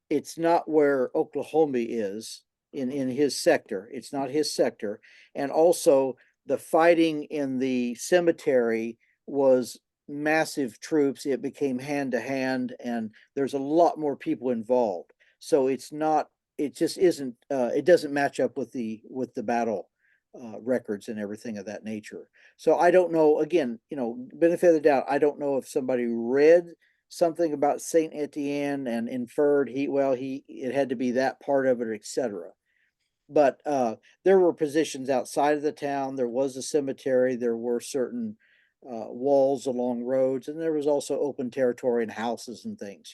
It's not where Oklahoma is in his sector. It's not his sector. And also, the fighting in the cemetery was massive troops. It became hand to hand, and there's a lot more people involved. So it's not. It just isn't. It doesn't match up with the battle, records and everything of that nature. So I don't know. Again, benefit of the doubt. I don't know if somebody read something about Saint Etienne and inferred he it had to be that part of it, etc. But there were positions outside of the town. There was a cemetery. There were certain, walls along roads, and there was also open territory and houses and things,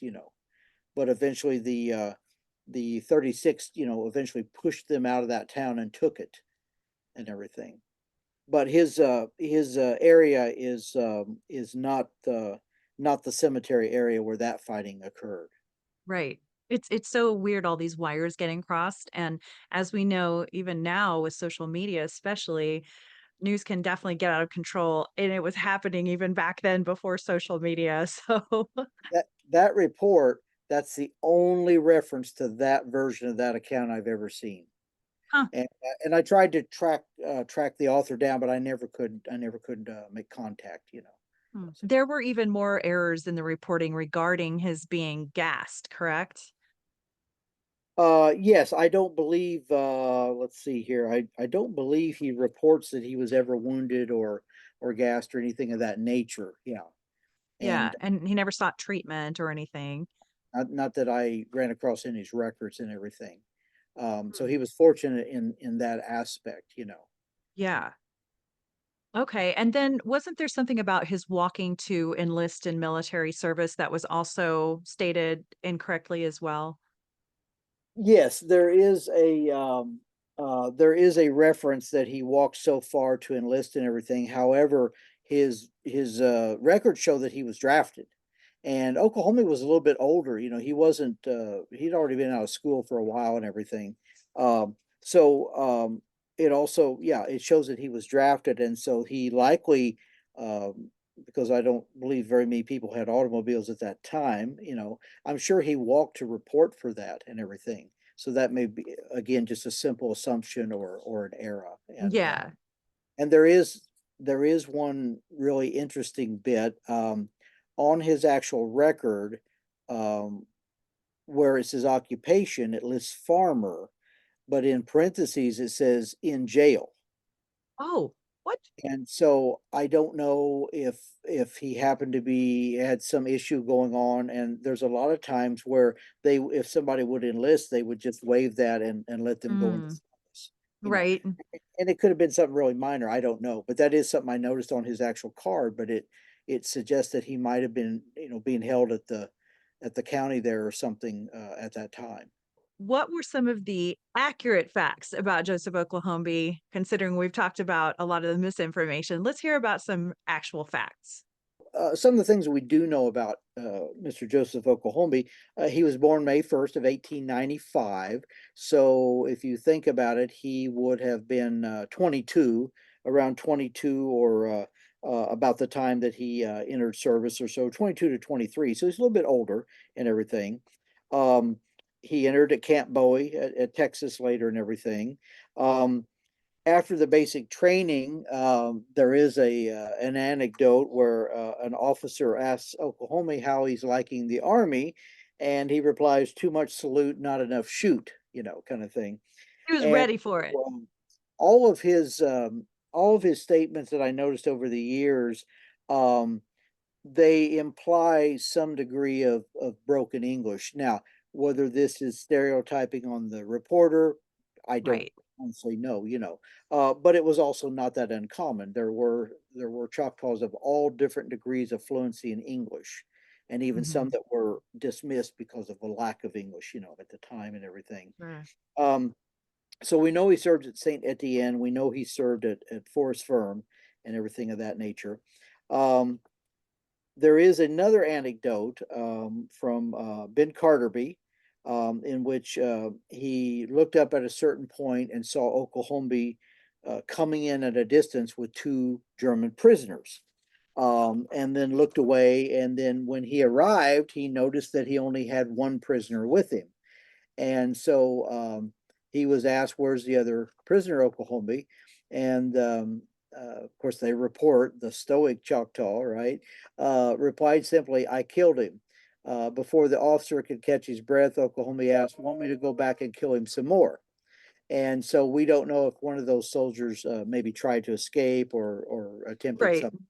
But eventually the 36th, eventually pushed them out of that town and took it and everything. But his area is not the cemetery area where that fighting occurred. Right. It's so weird all these wires getting crossed, and as we know, even now with social media especially, news can definitely get out of control, and it was happening even back then before social media, so That report, that's the only reference to that version of that account I've ever seen. Huh. And I tried to track the author down, but I never could make contact. So, There were even more errors in the reporting regarding his being gassed, correct? yes, I don't believe. Let's see here. I don't believe he reports that he was ever wounded or gassed or anything of that nature. Yeah, Yeah, and and he never sought treatment or anything. not that I ran across in his records and everything. So Hmm. he was fortunate in that aspect. Yeah. Okay, and then wasn't there something about his walking to enlist in military service that was also stated incorrectly as well? Yes, there is a reference that he walked so far to enlist and everything. However, his records show that he was drafted. And Oklahoma was a little bit older. He wasn't. He'd already been out of school for a while and everything. So it also, yeah, it shows that he was drafted, and so he likely, um, because I don't believe very many people had automobiles at that time. I'm sure he walked to report for that and everything. So that may be again just a simple assumption or an error. Yeah. And there is one really interesting bit on his actual record, um, where it says occupation. It lists farmer, but in parentheses it says in jail. Oh, what? And so I don't know if he happened to be had some issue going on, and there's a lot of times where if somebody would enlist, they would just waive that and let them go into Mm, service, you know. right. And it could have been something really minor, I don't know, but that is something I noticed on his actual card, but it suggests that he might have been, being held at the county there or something at that time. What were some of the accurate facts about Joseph Oklahombi, considering we've talked about a lot of the misinformation? Let's hear about some actual facts. Some of the things we do know about Mr. Joseph Oklahombi, he was born May 1st of 1895. So if you think about it, he would have been 22, around 22, or about the time that he entered service, or so 22 to 23. So he's a little bit older and everything. Um, he entered at Camp Bowie at Texas later and everything. Um, After the basic training, there is an anecdote where an officer asks Oklahoma how he's liking the army, and he replies, "Too much salute, not enough shoot," kind of thing. He was And ready for it. all of his all of his statements that I noticed over the years, um, they imply some degree of broken English. Now, whether this is stereotyping on the reporter, I don't Right. honestly know. But it was also not that uncommon. There were Choctaws of all different degrees of fluency in English, and even some Mhm. that were dismissed because of a lack of English, at the time and everything. Sure. Um, so we know he served at Saint Etienne. We know he served at Forest Firm and everything of that nature. Um, there is another anecdote from Ben Carterby, in which he looked up at a certain point and saw Oklahombi coming in at a distance with two German prisoners, and then looked away. And then when he arrived, he noticed that he only had one prisoner with him. And so he was asked, "Where's the other prisoner, Oklahoma?" And of course, they report the stoic Choctaw, right? Replied simply, "I killed him." Before the officer could catch his breath, Oklahoma asked, "Want me to go back and kill him some more?" And so we don't know if one of those soldiers maybe tried to escape or attempted Right. something.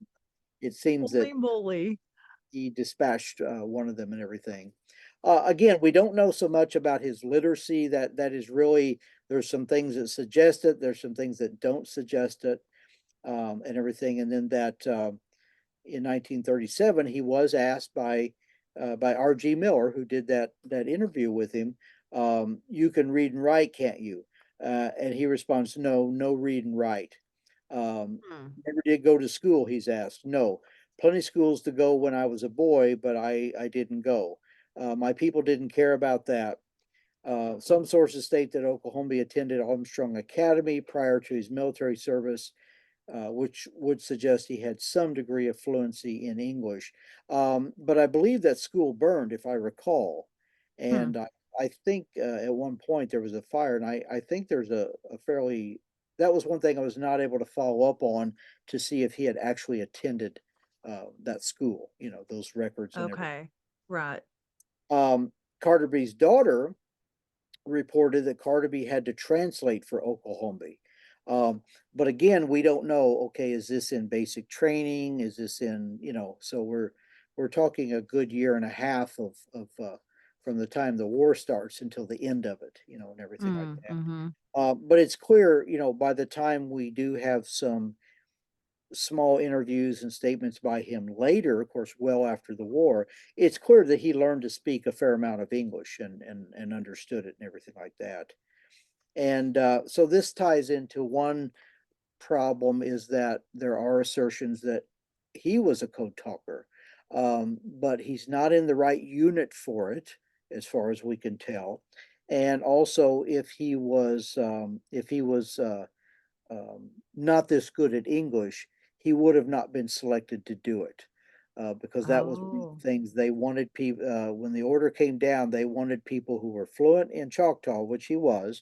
It seems that Holy moly. he dispatched one of them and everything. Again, we don't know so much about his literacy. That is really, there's some things that suggest it. There's some things that don't suggest it, and everything. And then that in 1937, he was asked by R.G. Miller, who did that interview with him, you can read and write, can't you? And he responds, no, no read and write. Hmm. Never did go to school, he's asked. No, plenty of schools to go when I was a boy, but I didn't go. My people didn't care about that. Some sources state that Oklahombi attended Armstrong Academy prior to his military service, which would suggest he had some degree of fluency in English. But I believe that school burned, if I recall. Hmm. And I think at one point there was a fire, and I think there's a fairly, that was one thing I was not able to follow up on to see if he had actually attended that school, those records and everything. Okay. Right. Um, Carterby's daughter reported that Carterby had to translate for Oklahombi. But again, we don't know, okay, is this in basic training? Is this in, so we're talking a good year and a half of from the time the war starts until the end of it, and everything like Mm, that. mhm. But it's clear, by the time we do have some small interviews and statements by him later, of course, well after the war, it's clear that he learned to speak a fair amount of English and understood it and everything like that. And so this ties into one problem, is that there are assertions that he was a code talker, but he's not in the right unit for it, as far as we can tell. And also, if he was not this good at English, he would have not been selected to do it. Because that was one of Oh, the things they wanted people, when the order came down, they wanted people who were fluent in Choctaw, which he was,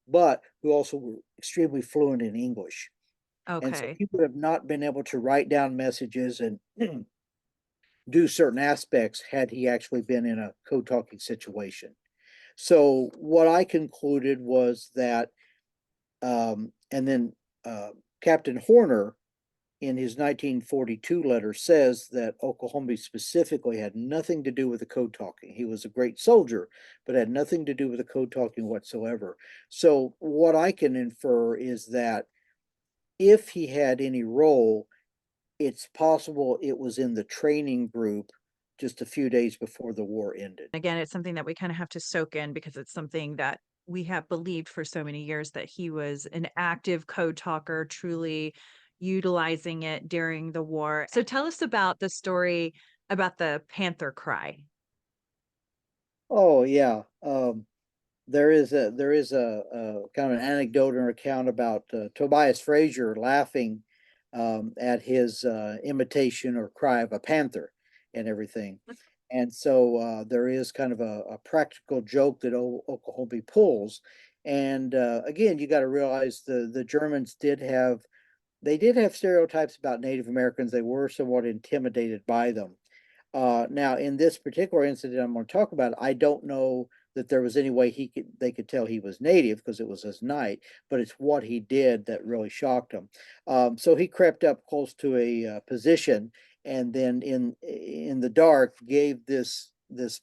but who also were extremely fluent in English. And so okay. he would have not been able to write down messages and do certain aspects had he actually been in a code talking situation. So what I concluded was that, and then Captain Horner in his 1942 letter says that Oklahombi specifically had nothing to do with the code talking. He was a great soldier, but had nothing to do with the code talking whatsoever. So what I can infer is that if he had any role, it's possible it was in the training group just a few days before the war ended. Again, it's something that we kind of have to soak in because it's something that we have believed for so many years that he was an active code talker, truly utilizing it during the war. So tell us about the story about the panther cry. Oh yeah. There is a kind of an anecdote or account about Tobias Frasier laughing at his imitation or cry of a panther and everything. And so there is kind of a practical joke that Oklahoma pulls. And again, you got to realize the Germans did have stereotypes about Native Americans. They were somewhat intimidated by them. Now, in this particular incident I'm going to talk about, I don't know that there was any way they could tell he was native because it was his night, but it's what he did that really shocked him. So he crept up close to a position, and then in the dark gave this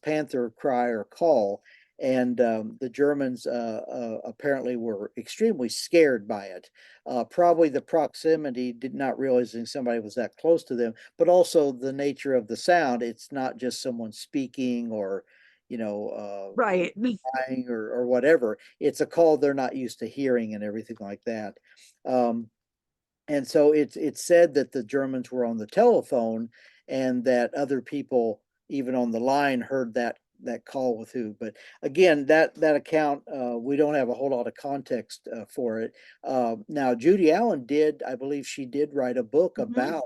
panther cry or call, and the Germans apparently were extremely scared by it. Probably the proximity, did not realizing somebody was that close to them, but also the nature of the sound. It's not just someone speaking or, you know, Right. crying or whatever. It's a call they're not used to hearing and everything like that. Um, and so it's said that the Germans were on the telephone and that other people, even on the line, heard that call with who. But again, that account, we don't have a whole lot of context for it. Now, Judy Allen did, I believe, she did write a book Mhm. about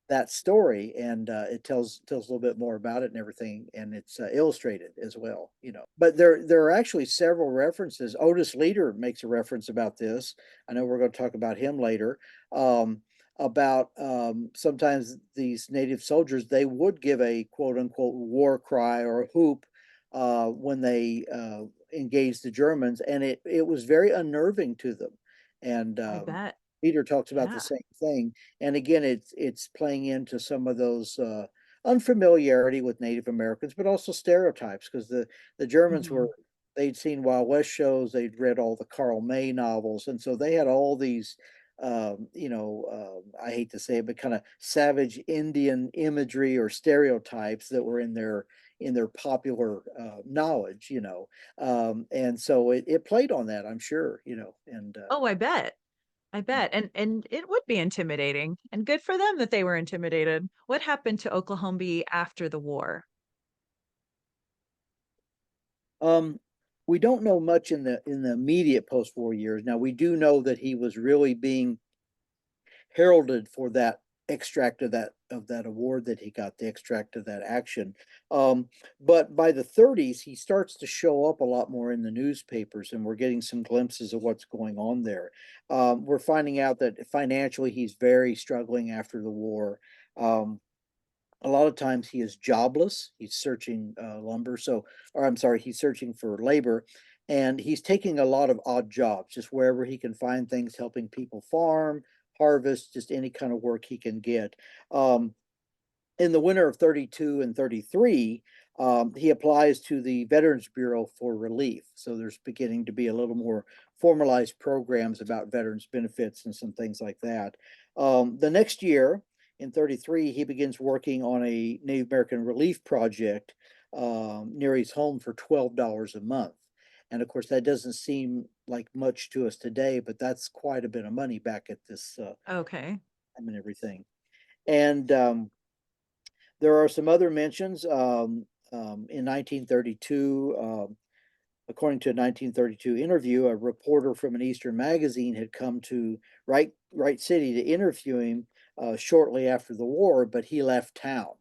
that story, and it tells a little bit more about it and everything, and it's illustrated as well. But there are actually several references. Otis Leader makes a reference about this. I know we're going to talk about him later. Um, about sometimes these native soldiers, they would give a quote unquote war cry or a whoop when they engaged the Germans, and it was very unnerving to them. And I bet. Peter talks about the Yeah. same thing. And again, it's playing into some of those unfamiliarity with Native Americans, but also stereotypes, because the Germans Mhm. they'd seen Wild West shows, they'd read all the Karl May novels, and so they had all these I hate to say it, but kind of savage Indian imagery or stereotypes that were in their popular knowledge, and so it played on that, I'm sure, and Oh, I bet. I bet. And it would be intimidating. And good for them that they were intimidated. What happened to Oklahombi after the war? um, we don't know much in the immediate post-war years. Now we do know that he was really being heralded for that extract of that award that he got, the extract of that action. But by the 30s, he starts to show up a lot more in the newspapers, and we're getting some glimpses of what's going on there. We're finding out that financially he's very struggling after the war. A lot of times he is jobless. He's searching lumber. Or I'm sorry, he's searching for labor, and he's taking a lot of odd jobs, just wherever he can find things, helping people farm, harvest, just any kind of work he can get. Um, in the winter of 32 and 33, he applies to the Veterans Bureau for relief. So there's beginning to be a little more formalized programs about veterans benefits and some things like that. The next year, in 33, he begins working on a Native American relief project near his home for $12 a month. And of course, that doesn't seem like much to us today, but that's quite a bit of money back at this Okay. time and everything. And there are some other mentions in 1932. According to a 1932 interview, a reporter from an Eastern magazine had come to Wright City to interview him shortly after the war, but he left town.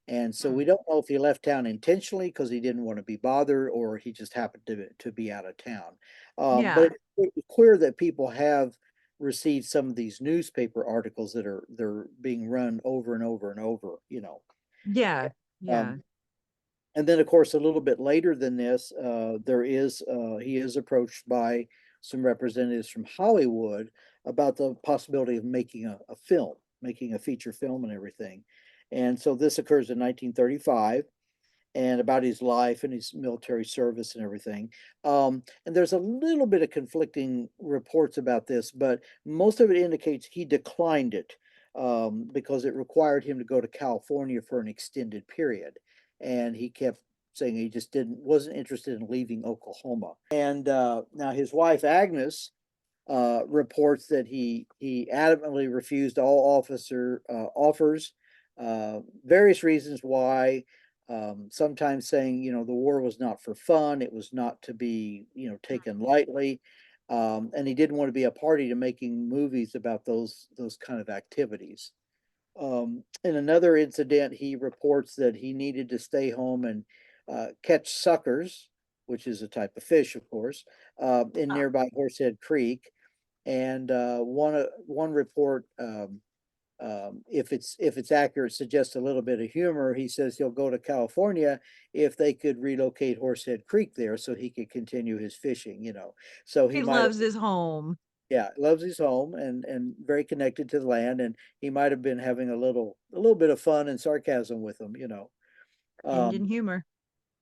And so Hmm. we don't know if he left town intentionally because he didn't want to be bothered, or he just happened to be out of town. But Yeah. it's clear that people have received some of these newspaper articles that are they're being run over and over and over. Yeah. Yeah. Um, and then, of course, a little bit later than this, he is approached by some representatives from Hollywood about the possibility of making a film, making a feature film and everything. And so this occurs in 1935, and about his life and his military service and everything. And there's a little bit of conflicting reports about this, but most of it indicates he declined it because it required him to go to California for an extended period. And he kept saying he just wasn't interested in leaving Oklahoma. And now his wife, Agnes, reports that he adamantly refused all offers, various reasons why. Sometimes saying, the war was not for fun; it was not to be, taken lightly, and he didn't want to be a party to making movies about those kind of activities. In another incident, he reports that he needed to stay home and catch suckers, which is a type of fish, of course, in Oh, nearby Horsehead Creek. And one report, if it's accurate, suggests a little bit of humor. He says he'll go to California if they could relocate Horsehead Creek there, so he could continue his fishing. So he he might have, loves his home. yeah, loves his home and very connected to the land, and he might have been having a little bit of fun and sarcasm with them. Indian Um, humor.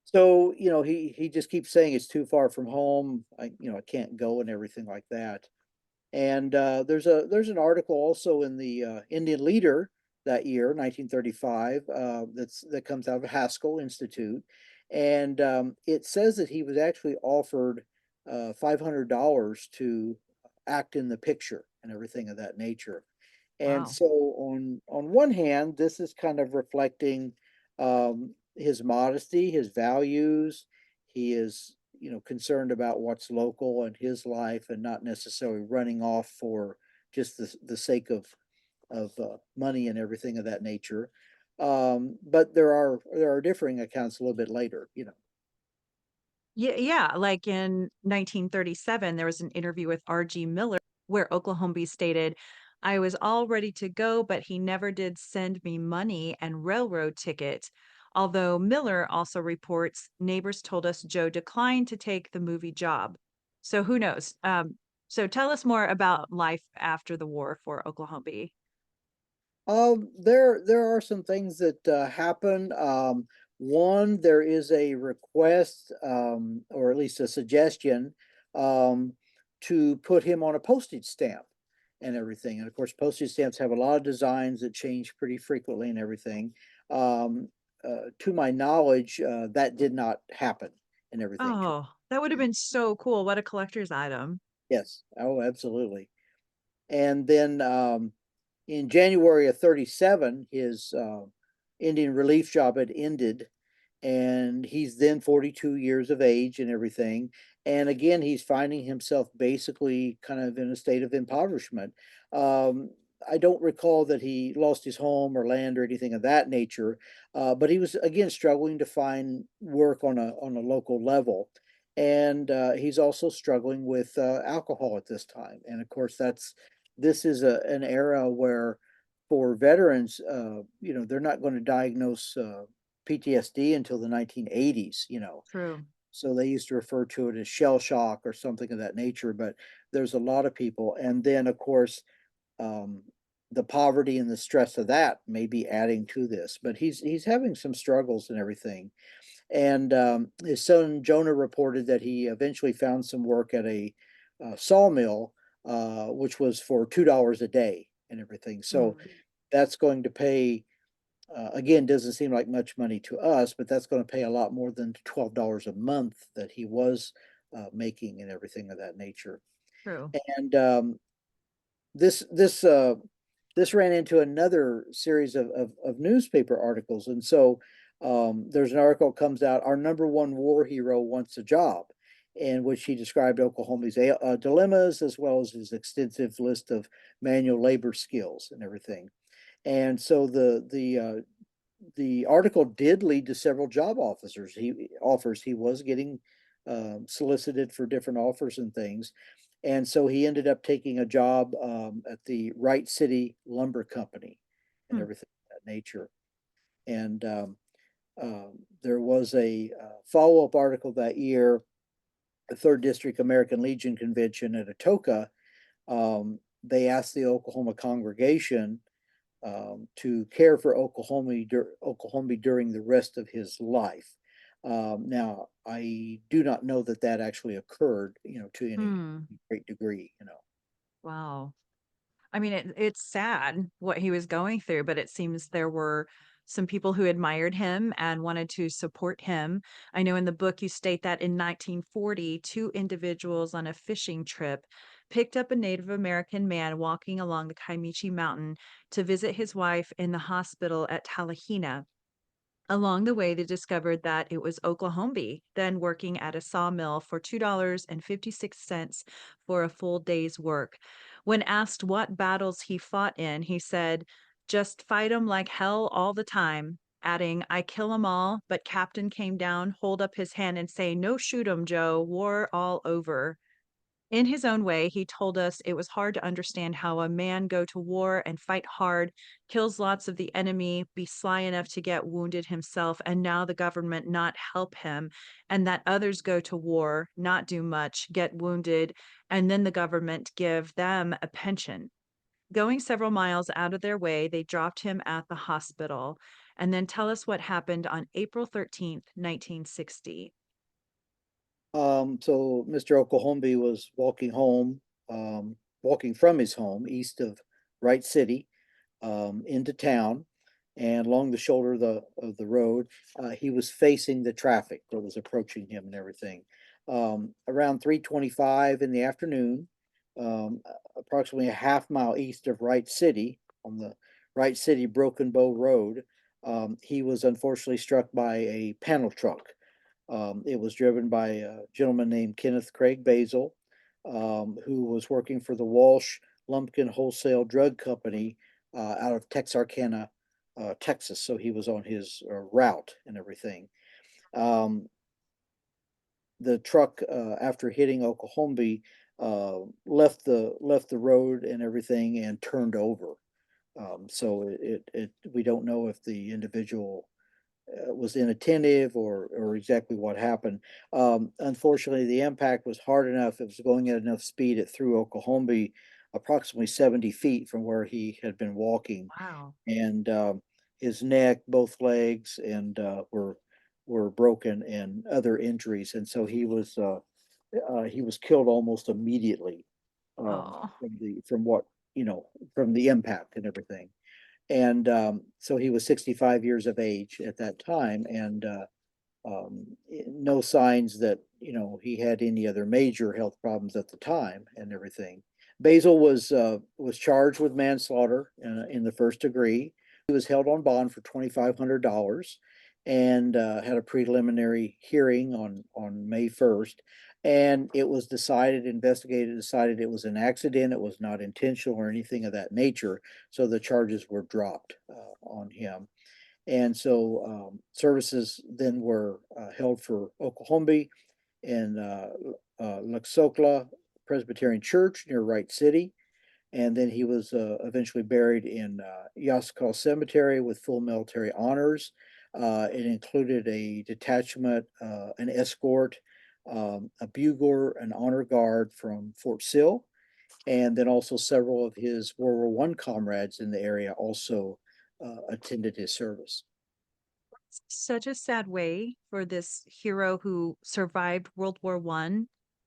so he just keeps saying it's too far from home. I can't go and everything like that. And there's an article also in the Indian Leader that year, 1935, that comes out of Haskell Institute, and it says that he was actually offered $500 to act in the picture and everything of that nature. And Wow. so on one hand, this is kind of reflecting his modesty, his values. He is, concerned about what's local in his life and not necessarily running off for just the sake of money and everything of that nature. But there are differing accounts a little bit later. Yeah, yeah. Like in 1937, there was an interview with R.G. Miller where Oklahombi stated, I was all ready to go, but he never did send me money and railroad ticket. Although Miller also reports neighbors told us Joe declined to take the movie job. So who knows? So tell us more about life after the war for Oklahombi. There are some things that happen. One, there is a request, or at least a suggestion, um, to put him on a postage stamp. and everything. And of course, postage stamps have a lot of designs that change pretty frequently and everything. Um, to my knowledge, that did not happen and everything. Oh, that would have been so cool. What a collector's item. Yes. Oh, absolutely. And then in January of 37, his Indian relief job had ended, and he's then 42 years of age and everything. And again, he's finding himself basically kind of in a state of impoverishment. Um, I don't recall that he lost his home or land or anything of that nature, but he was again struggling to find work on a local level, and he's also struggling with alcohol at this time. And of course, this is an era where for veterans, they're not going to diagnose PTSD until the 1980s, True. so they used to refer to it as shell shock or something of that nature. But there's a lot of people, and then of course, um, the poverty and the stress of that may be adding to this. But he's having some struggles and everything. And his son Jonah reported that he eventually found some work at a sawmill, which was for $2 a day and everything. So Mm, that's going to pay. Again, doesn't seem like much money to us, but that's going to pay a lot more than $12 a month that he was making and everything of that nature. true. And this this this ran into another series of newspaper articles, and so there's an article that comes out. Our number one war hero wants a job, in which he described Oklahoma's dilemmas as well as his extensive list of manual labor skills and everything. And so the article did lead to several job offers. He was getting solicited for different offers and things, and so he ended up taking a job at the Wright City Lumber Company and Hmm. everything of that nature. And there was a follow-up article that year, the Third District American Legion Convention at Atoka. They asked the Oklahoma congregation to care for Oklahombi during the rest of his life. Now, I do not know that that actually occurred, to any Hmm. great degree. Wow. I mean, it's sad what he was going through, but it seems there were some people who admired him and wanted to support him. I know in the book you state that in 1940, two individuals on a fishing trip picked up a Native American man walking along the Kaimichi Mountain to visit his wife in the hospital at Talihina. Along the way, they discovered that it was Oklahombi, then working at a sawmill for $2.56 for a full day's work. When asked what battles he fought in, he said, "Just fight 'em like hell all the time," adding, "I kill 'em all, but Captain came down, hold up his hand and say, 'No shoot 'em, Joe, war all over.'" In his own way, he told us it was hard to understand how a man go to war and fight hard, kills lots of the enemy, be sly enough to get wounded himself, and now the government not help him, and that others go to war, not do much, get wounded, and then the government give them a pension. Going several miles out of their way, they dropped him at the hospital. And then tell us what happened on April 13th, 1960. So Mr. Oklahombi was walking from his home east of Wright City into town, and along the shoulder of the road, he was facing the traffic that was approaching him and everything. Around 3:25 in the afternoon, approximately a half mile east of Wright City on the Wright City Broken Bow Road, he was unfortunately struck by a panel truck. It was driven by a gentleman named Kenneth Craig Basil, who was working for the Walsh Lumpkin Wholesale Drug Company out of Texarkana, Texas. So he was on his route and everything. Um, the truck, after hitting Oklahoma, left the road and everything and turned over. So we don't know if the individual was inattentive or exactly what happened. Unfortunately, the impact was hard enough. It was going at enough speed. It threw Oklahoma approximately 70 feet from where he had been walking, Wow. and his neck, both legs, and were broken, and other injuries. And so he was killed almost immediately Oh, from what from the impact and everything. And so he was 65 years of age at that time, and no signs that he had any other major health problems at the time and everything. Basil was charged with manslaughter in the first degree. He was held on bond for $2,500 and had a preliminary hearing on May 1st. And it was decided it was an accident. It was not intentional or anything of that nature. So the charges were dropped on him. And so services then were held for Oklahombi in Luxokla Presbyterian Church near Wright City. And then he was eventually buried in Yaskal Cemetery with full military honors. It included a detachment, an escort, a bugler, an honor guard from Fort Sill, and then also several of his World War I comrades in the area also attended his service. Such a sad way for this hero who survived World War I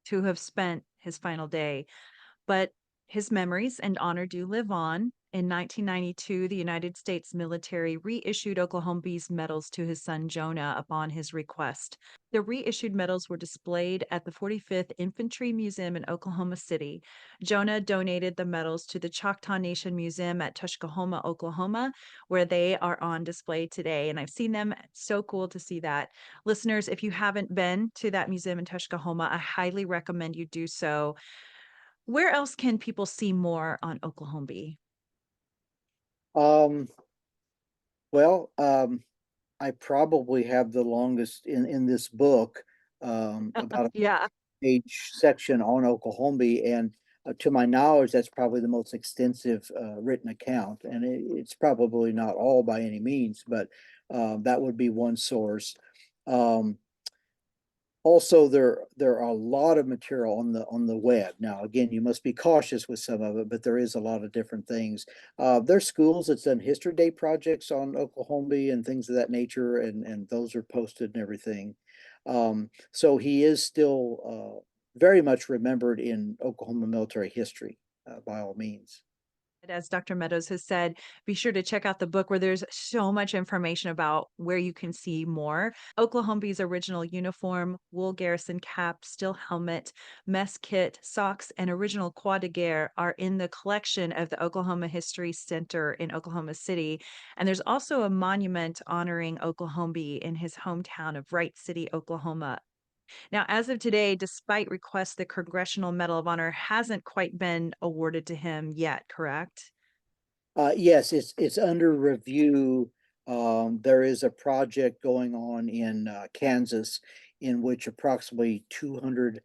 to have spent his final day. But his memories and honor do live on. In 1992, the United States military reissued Oklahombi's medals to his son Jonah upon his request. The reissued medals were displayed at the 45th Infantry Museum in Oklahoma City. Jonah donated the medals to the Choctaw Nation Museum at Tuskahoma, Oklahoma, where they are on display today. And I've seen them. It's so cool to see that. Listeners, if you haven't been to that museum in Tuskahoma, I highly recommend you do so. Where else can people see more on Oklahombi? Um, well, I probably have the longest in this book, about a Yeah. page section on Oklahombi, and to my knowledge, that's probably the most extensive written account, and it's probably not all by any means, but that would be one source. Um, Also, there are a lot of material on the web. Now, again, you must be cautious with some of it, but there is a lot of different things. There's schools that's done History Day projects on Oklahoma and things of that nature, and those are posted and everything. So he is still very much remembered in Oklahoma military history, by all means. As Dr. Meadows has said, be sure to check out the book where there's so much information about where you can see more. Oklahombi's original uniform, wool garrison cap, steel helmet, mess kit, socks, and original croix de guerre are in the collection of the Oklahoma History Center in Oklahoma City. And there's also a monument honoring Oklahombi in his hometown of Wright City, Oklahoma. Now, as of today, despite requests, the Congressional Medal of Honor hasn't quite been awarded to him yet, correct? Yes, it's under review. There is a project going on in Kansas in which approximately 200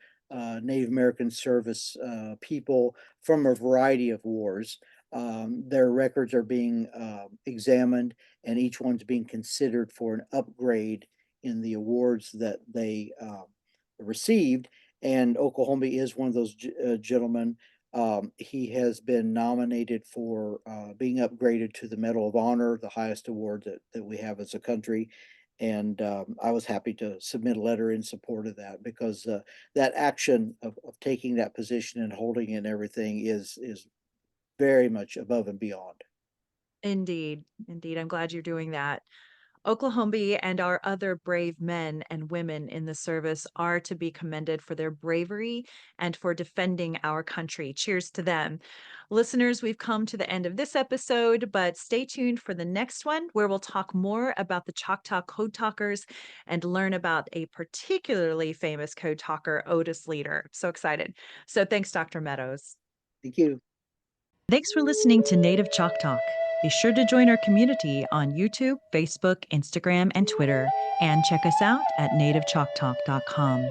Native American service people from a variety of wars, their records are being examined, and each one's being considered for an upgrade in the awards that they received. And Oklahoma is one of those gentlemen. He has been nominated for being upgraded to the Medal of Honor, the highest award that we have as a country. And I was happy to submit a letter in support of that because that action of taking that position and holding it and everything is very much above and beyond. Indeed. Indeed. I'm glad you're doing that. Oklahoma and our other brave men and women in the service are to be commended for their bravery and for defending our country. Cheers to them. Listeners, we've come to the end of this episode, but stay tuned for the next one where we'll talk more about the Choctaw Code Talkers and learn about a particularly famous code talker, Otis Leader. So excited. So thanks, Dr. Meadows. Thank you. Thanks for listening to Native Chalk Talk. Be sure to join our community on YouTube, Facebook, Instagram, and Twitter, and check us out at nativechalktalk.com.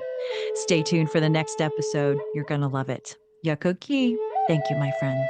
Stay tuned for the next episode. You're going to love it. Yakoki. Thank you, my friends.